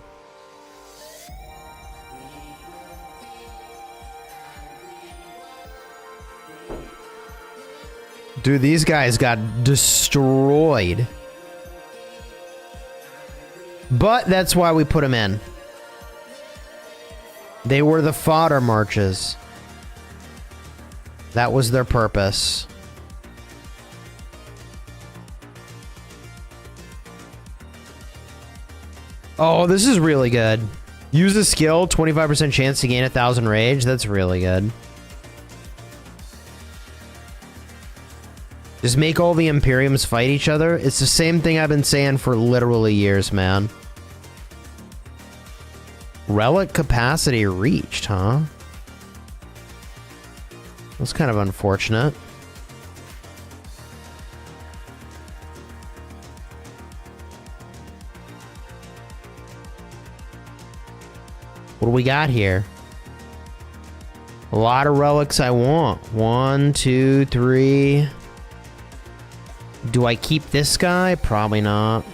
Dude, these guys got destroyed. But that's why we put them in. They were the fodder marches. That was their purpose. Oh, this is really good. Use a skill, 25% chance to gain 1,000 rage. That's really good. Just make all the Imperiums fight each other. It's the same thing I've been saying for literally years, man. Relic capacity reached, huh? That's kind of unfortunate. What do we got here? A lot of relics I want. 1, 2, 3. Do I keep this guy? Probably not.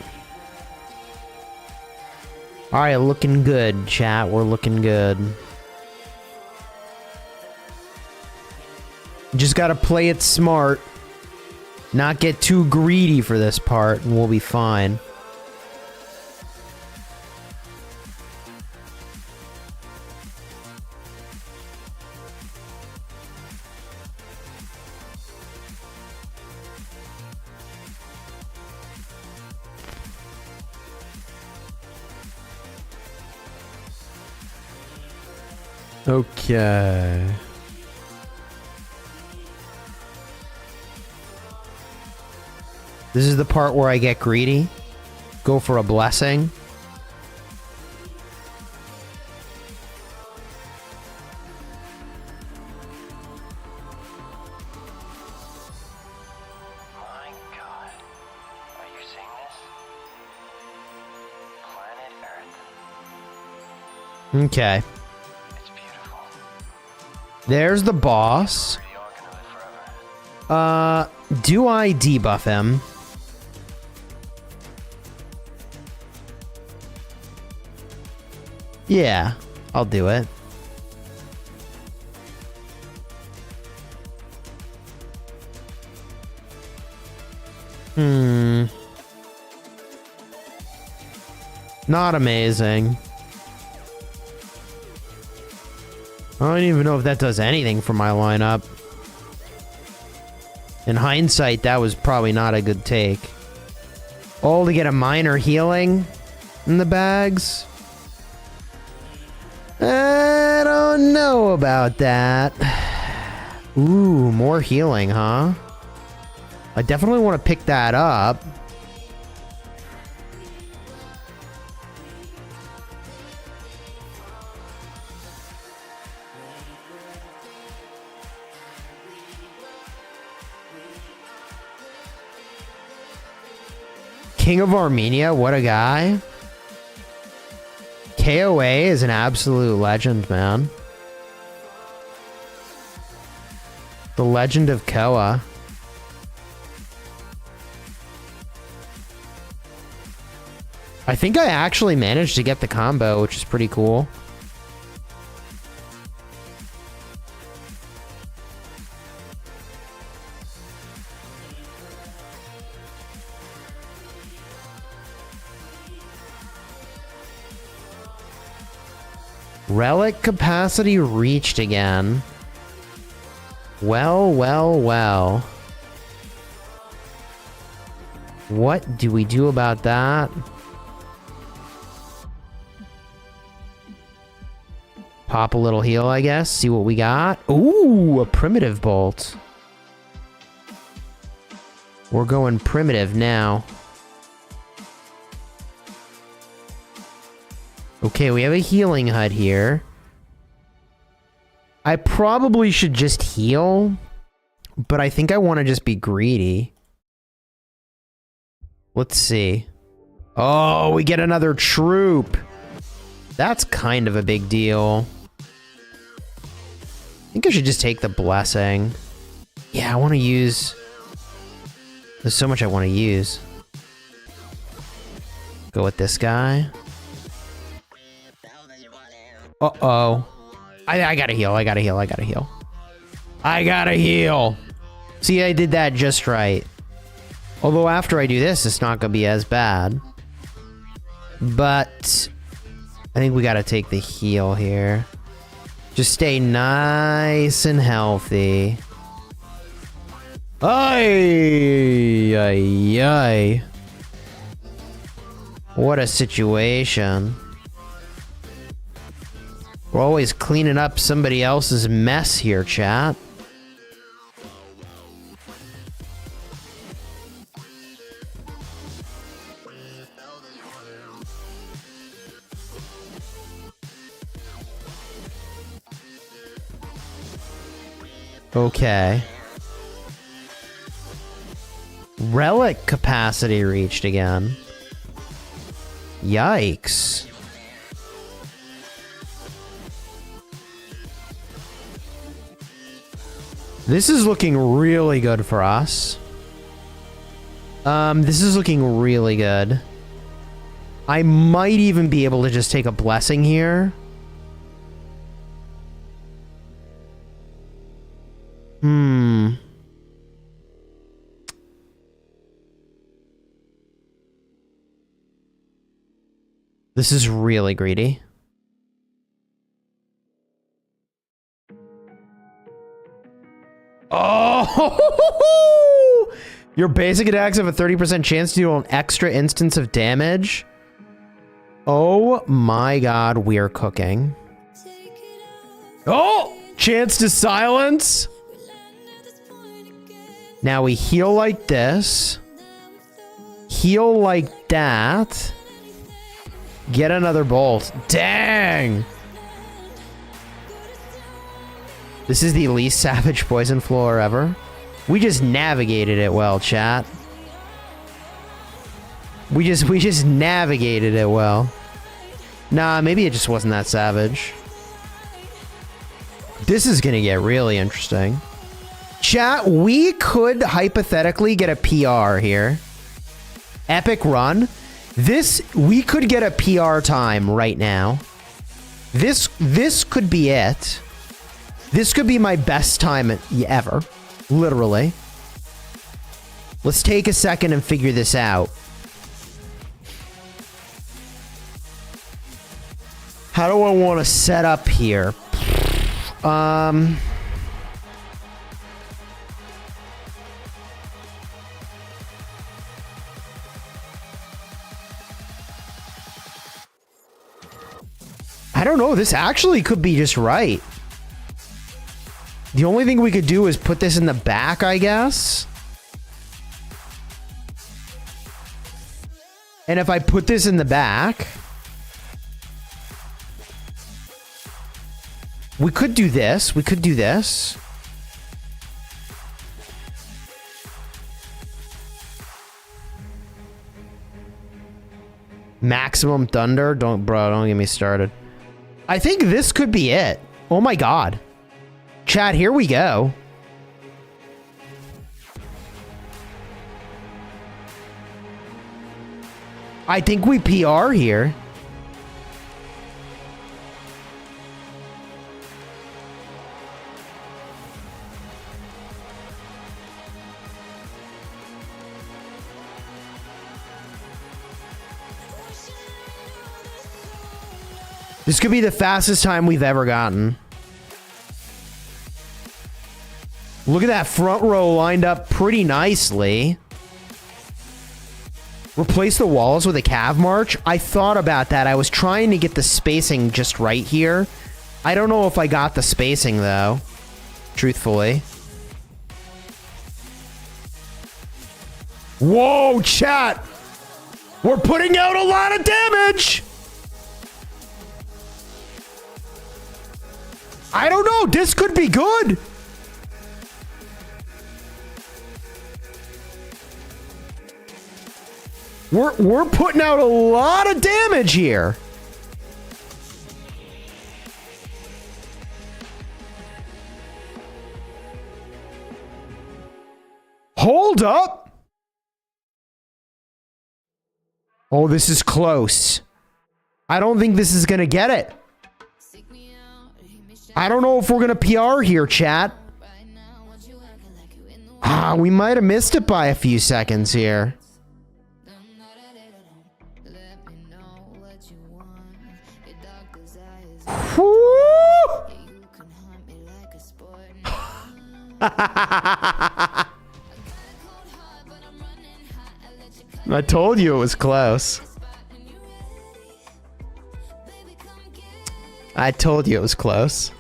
Alright, looking good, chat. We're looking good. Just gotta play it smart. Not get too greedy for this part, and we'll be fine. Okay. This is the part where I get greedy. Go for a blessing. My God. Are you seeing this? Planet Earth. Okay. It's beautiful. There's the boss. Pretty all gonna live forever. Do I debuff him? Yeah, I'll do it. Not amazing. I don't even know if that does anything for my lineup. In hindsight, that was probably not a good take. All to get a minor healing in the bags? I don't know about that. Ooh, more healing, huh? I definitely want to pick that up. King of Armenia, what a guy. KOA is an absolute legend, man. The Legend of Koa. I think I actually managed to get the combo, which is pretty cool. Relic capacity reached again. Well, well, well. What do we do about that? Pop a little heal, I guess. See what we got. Ooh, a primitive bolt. We're going primitive now. Okay, we have a healing hut here. I probably should just heal, but I think I want to just be greedy. Let's see. Oh, we get another troop. That's kind of a big deal. I think I should just take the blessing. Yeah, I want to use... There's so much I want to use. Go with this guy. Uh-oh. I gotta heal, I gotta heal, I gotta heal. I gotta heal! See, I did that just right. Although after I do this, it's not gonna be as bad. But... I think we gotta take the heal here. Just stay nice and healthy. Ay, ay, ay. What a situation. We're always cleaning up somebody else's mess here, chat. Okay. Relic capacity reached again. Yikes. This is looking really good for us. This is looking really good. I might even be able to just take a blessing here. This is really greedy. Oh! Your basic attacks have a 30% chance to do an extra instance of damage. Oh my god, we're cooking. Oh! Chance to silence. Now we heal like this. Heal like that. Get another bolt. Dang! This is the least savage poison floor ever. We just navigated it well, chat. We just navigated it well. Nah, maybe it just wasn't that savage. This is gonna get really interesting. Chat, we could hypothetically get a PR here. Epic run. We could get a PR time right now. This could be it. This could be my best time ever. Literally. Let's take a second and figure this out. How do I want to set up here? I don't know. This actually could be just right. The only thing we could do is put this in the back, I guess. And if I put this in the back, we could do this. We could do this. Maximum thunder. Don't get me started. I think this could be it. Oh my god. Chat, here we go. I think we PR here. This could be the fastest time we've ever gotten. Look at that front row lined up pretty nicely. Replace the walls with a cav march. I thought about that. I was trying to get the spacing just right here. I don't know if I got the spacing though, truthfully. Whoa, chat! We're putting out a lot of damage! I don't know. This could be good. We're putting out a lot of damage here. Hold up. Oh, this is close. I don't think this is gonna get it. I don't know if we're gonna PR here, chat. Ah, we might have missed it by a few seconds here. Whew! I told you it was close. I told you it was close.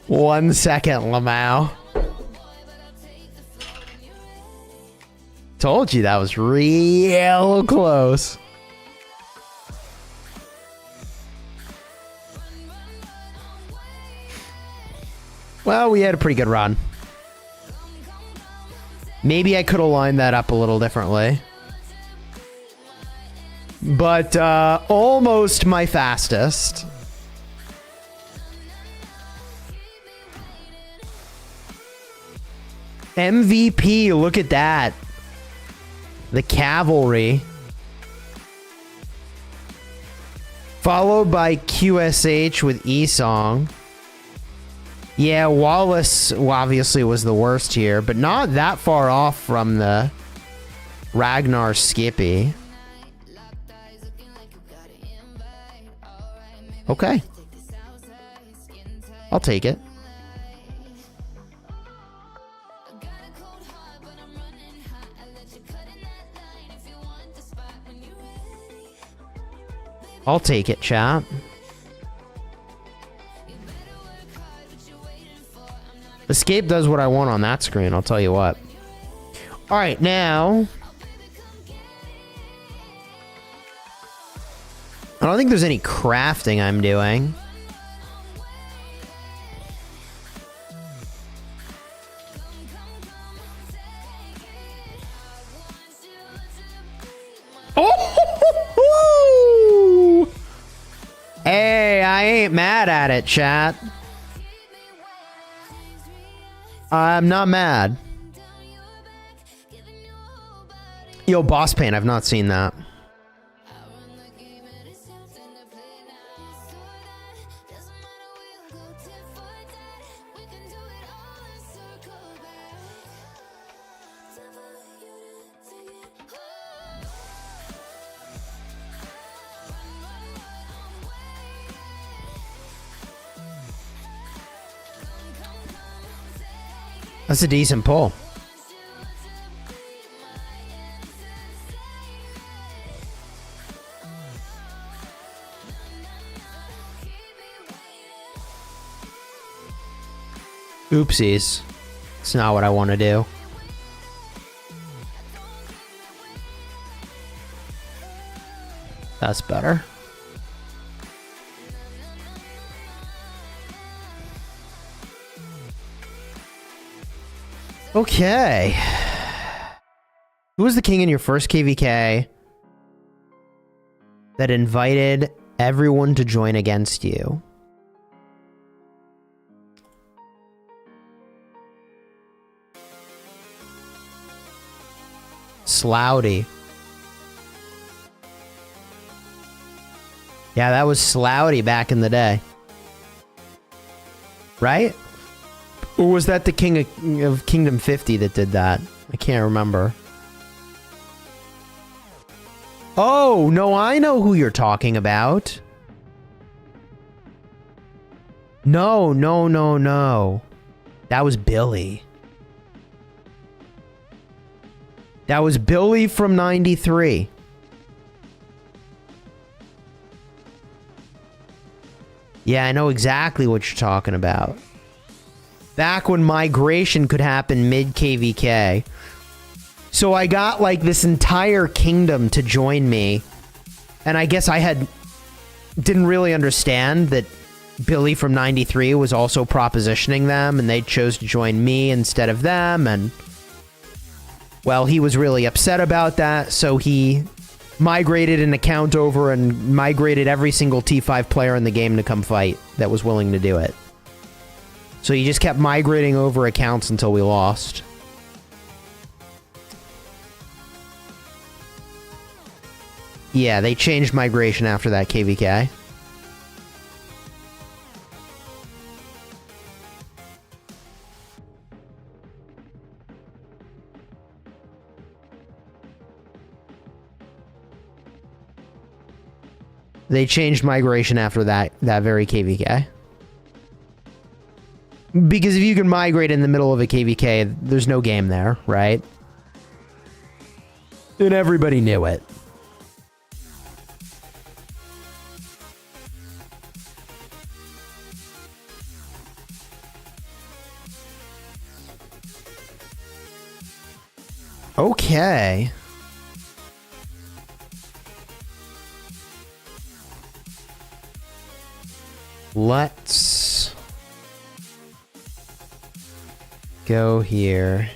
1 second, Lamau. Told you that was real close. Well, we had a pretty good run. Maybe I could have lined that up a little differently. But almost my fastest. MVP, look at that. The cavalry. Followed by QSH with E-Song. Yeah, Wallace obviously was the worst here, but not that far off from the Ragnar Skippy. Okay. I'll take it. I'll take it, chat. Escape does what I want on that screen, I'll tell you what. Alright, now... I don't think there's any crafting I'm doing. Oh! Hey, I ain't mad at it, chat. I'm not mad. Yo, Boss Pain, I've not seen that. That's a decent pull. Oopsies. It's not what I want to do. That's better. Okay. Who was the king in your first KVK that invited everyone to join against you? Slouty. Yeah, that was Slouty back in the day. Right? Or was that the king of Kingdom 50 that did that? I can't remember. Oh, no, I know who you're talking about. No, no, no, no. That was Billy. That was Billy from 93. Yeah, I know exactly what you're talking about. Back when migration could happen mid-KVK. So I got, like, this entire kingdom to join me. And I guess I didn't really understand that Billy from 93 was also propositioning them, and they chose to join me instead of them, and... well, he was really upset about that, so he migrated an account over and migrated every single T5 player in the game to come fight that was willing to do it. So he just kept migrating over accounts until we lost. Yeah, they changed migration after that KVK. They changed migration after that very KVK. Because if you can migrate in the middle of a KVK, there's no game there, right? And everybody knew it. Okay. Let's go here.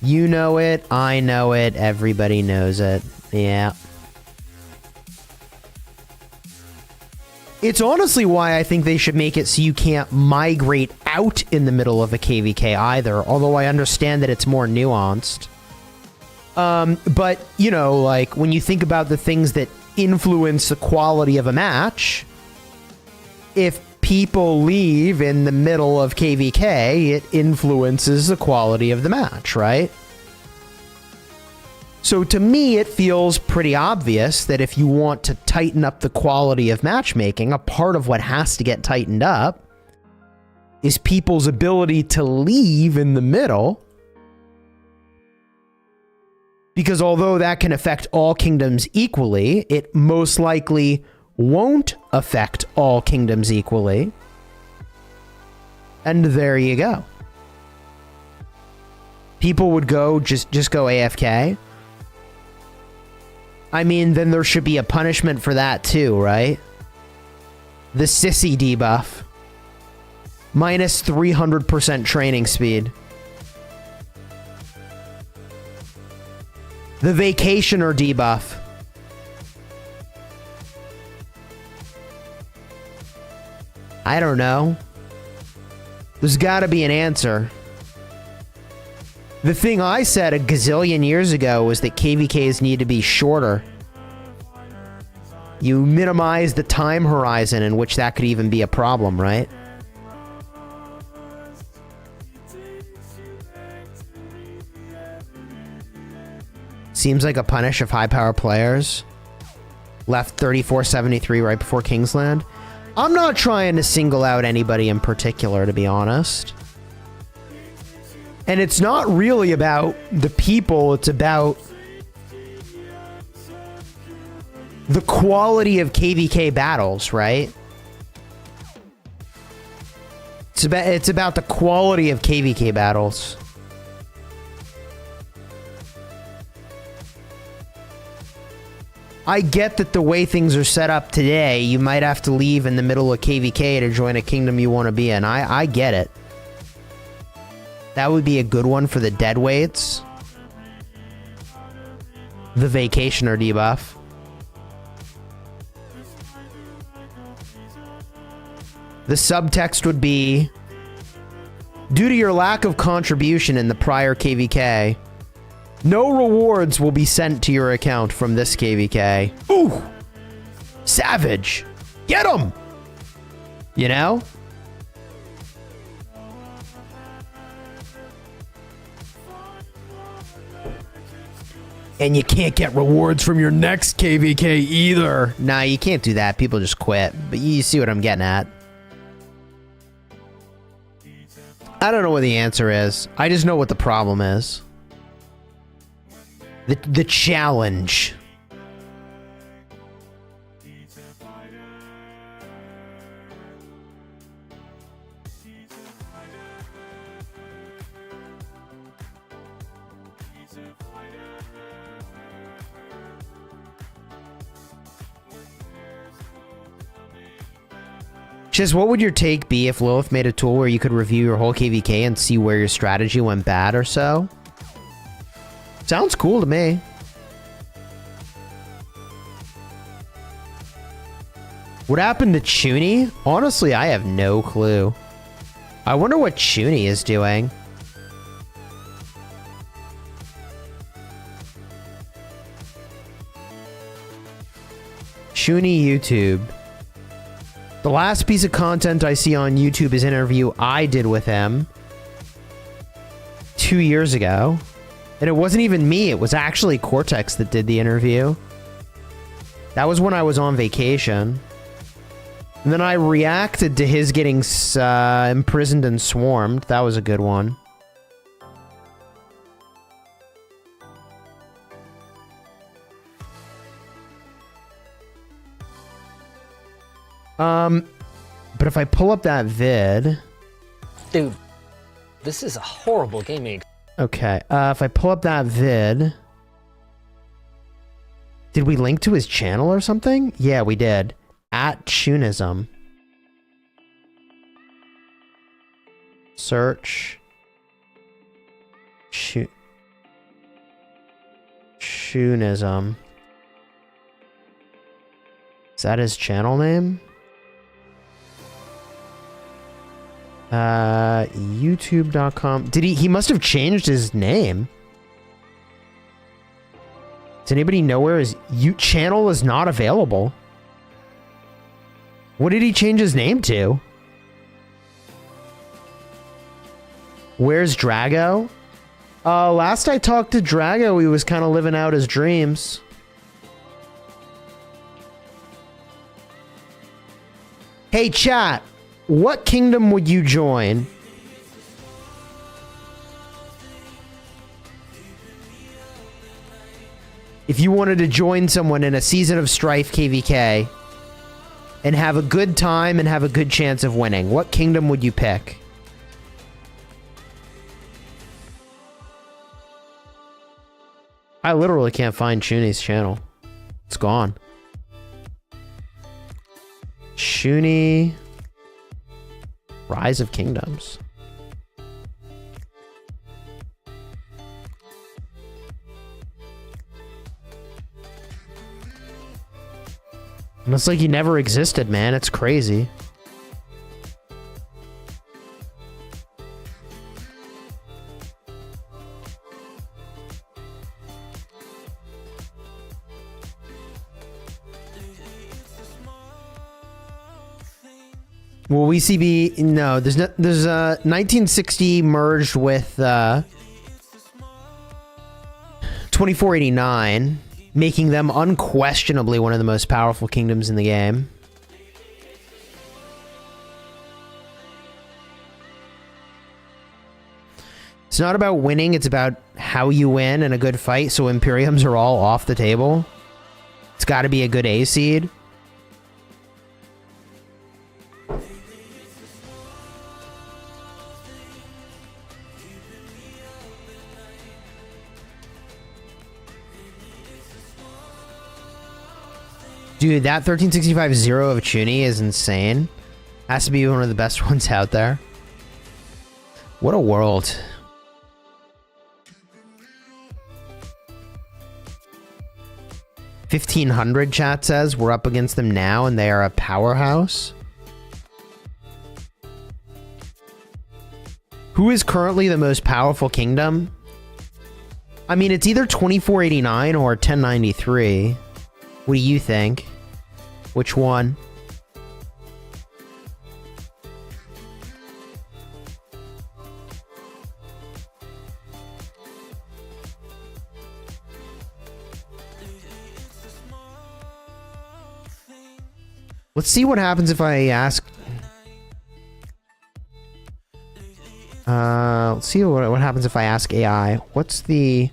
You know it, I know it, everybody knows it. Yeah. It's honestly why I think they should make it so you can't migrate out in the middle of a KVK either, although I understand that it's more nuanced. But, you know, like, when you think about the things that influence the quality of a match, if people leave in the middle of KVK, it influences the quality of the match, right? So to me, it feels pretty obvious that if you want to tighten up the quality of matchmaking, a part of what has to get tightened up is people's ability to leave in the middle. Because although that can affect all kingdoms equally, it most likely won't affect all kingdoms equally. And there you go. People would go, just go AFK. I mean, then there should be a punishment for that too, right? The sissy debuff. Minus 300% training speed. The vacationer debuff. I don't know. There's gotta be an answer. The thing I said a gazillion years ago was that KVKs need to be shorter. You minimize the time horizon in which that could even be a problem, right? Seems like a punish of high power players. Left 3473 right before Kingsland. I'm not trying to single out anybody in particular, to be honest. And it's not really about the people, it's about the quality of KVK battles, right? It's about the quality of KVK battles. I get that the way things are set up today, you might have to leave in the middle of KVK to join a kingdom you want to be in. I get it. That would be a good one for the deadweights. The vacationer debuff. The subtext would be, due to your lack of contribution in the prior KVK, no rewards will be sent to your account from this KVK. Ooh! Savage! Get him! You know? And you can't get rewards from your next KVK either. Nah, you can't do that. People just quit. But you see what I'm getting at. I don't know what the answer is. I just know what the problem is. The challenge. Just what would your take be if Lilith made a tool where you could review your whole KVK and see where your strategy went bad or so? Sounds cool to me. What happened to Chuny? Honestly, I have no clue. I wonder what Chuny is doing. Chuny YouTube. The last piece of content I see on YouTube is an interview I did with him 2 years ago. And it wasn't even me, it was actually Cortex that did the interview. That was when I was on vacation. And then I reacted to his getting imprisoned and swarmed. That was a good one. But if I pull up that vid... Dude, this is a horrible gaming. Okay, if I pull up that vid... Did we link to his channel or something? Yeah, we did. At Chunism. Search. Chunism. Is that his channel name? YouTube.com. Did he must have changed his name. Does anybody know where his channel is not available? What did he change his name to? Where's Drago? Last I talked to Drago, he was kind of living out his dreams. Hey, chat. What kingdom would you join? If you wanted to join someone in a Season of Strife KVK and have a good time and have a good chance of winning, what kingdom would you pick? I literally can't find Shuni's channel. It's gone. Shuni... Rise of Kingdoms. And it's like he never existed, man. It's crazy. Will we see be no? There's 1960 merged with 2489, making them unquestionably one of the most powerful kingdoms in the game. It's not about winning; it's about how you win in a good fight. So Imperiums are all off the table. It's got to be a good A seed. Dude, that 1365 Zero of Chuni is insane. Has to be one of the best ones out there. What a world. $1,500 chat says we're up against them now and they are a powerhouse. Who is currently the most powerful kingdom? I mean, it's either 2489 or 1093. What do you think? Which one? Let's see what happens if I ask... let's see what happens if I ask AI. What's the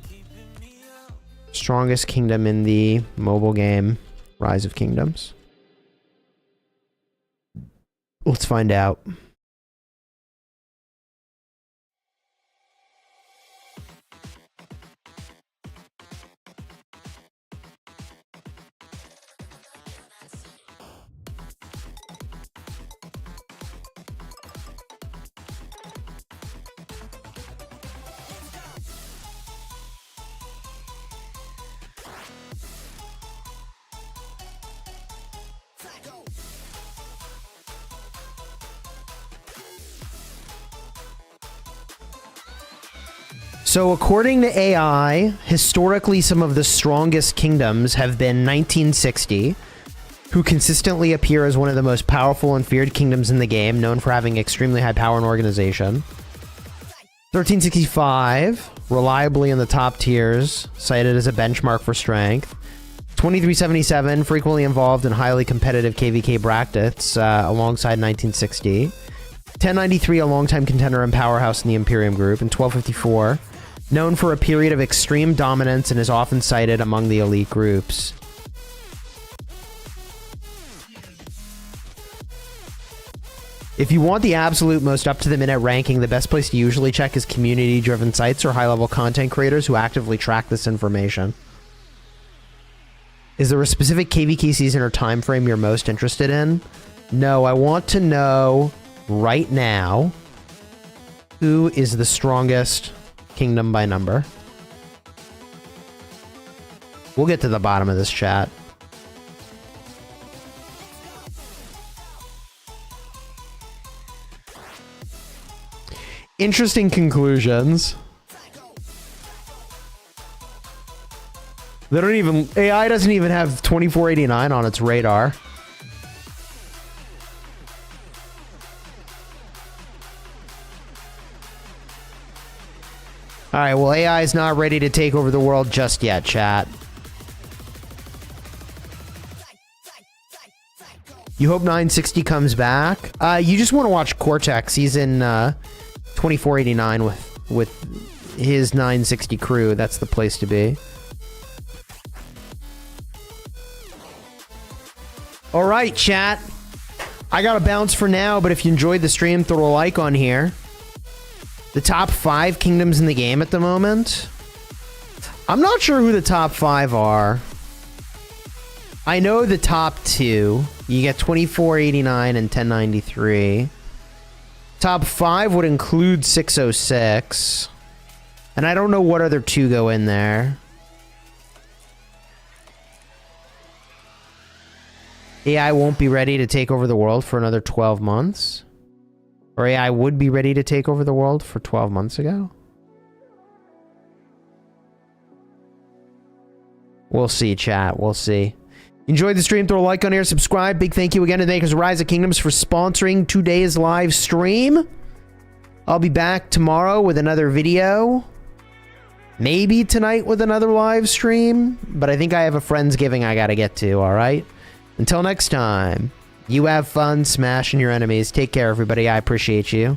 strongest kingdom in the mobile game Rise of Kingdoms? Let's find out. So according to AI, historically some of the strongest kingdoms have been 1960, who consistently appear as one of the most powerful and feared kingdoms in the game, known for having extremely high power and organization. 1365, reliably in the top tiers, cited as a benchmark for strength. 2377, frequently involved in highly competitive KVK brackets alongside 1960. 1093, a longtime contender and powerhouse in the Imperium group. And 1254, known for a period of extreme dominance and is often cited among the elite groups. If you want the absolute most up-to-the-minute ranking, the best place to usually check is community-driven sites or high-level content creators who actively track this information. Is there a specific KVK season or time frame you're most interested in? No, I want to know right now who is the strongest kingdom by number. We'll get to the bottom of this chat. Interesting conclusions. They don't even... AI doesn't even have 2489 on its radar. Alright, well, AI is not ready to take over the world just yet, chat. You hope 960 comes back? You just want to watch Cortex. He's in 2489 with his 960 crew. That's the place to be. Alright, chat. I gotta bounce for now, but if you enjoyed the stream, throw a like on here. The top 5 kingdoms in the game at the moment. I'm not sure who the top 5 are. I know the top 2. You get 2489 and 1093. Top 5 would include 606. And I don't know what other 2 go in there. AI won't be ready to take over the world for another 12 months? Or AI would be ready to take over the world for 12 months ago? We'll see, chat. We'll see. Enjoyed the stream, throw a like on here, subscribe. Big thank you again to Makers Rise of Kingdoms for sponsoring today's live stream. I'll be back tomorrow with another video. Maybe tonight with another live stream. But I think I have a Friendsgiving I gotta get to, alright? Until next time, you have fun smashing your enemies. Take care, everybody. I appreciate you.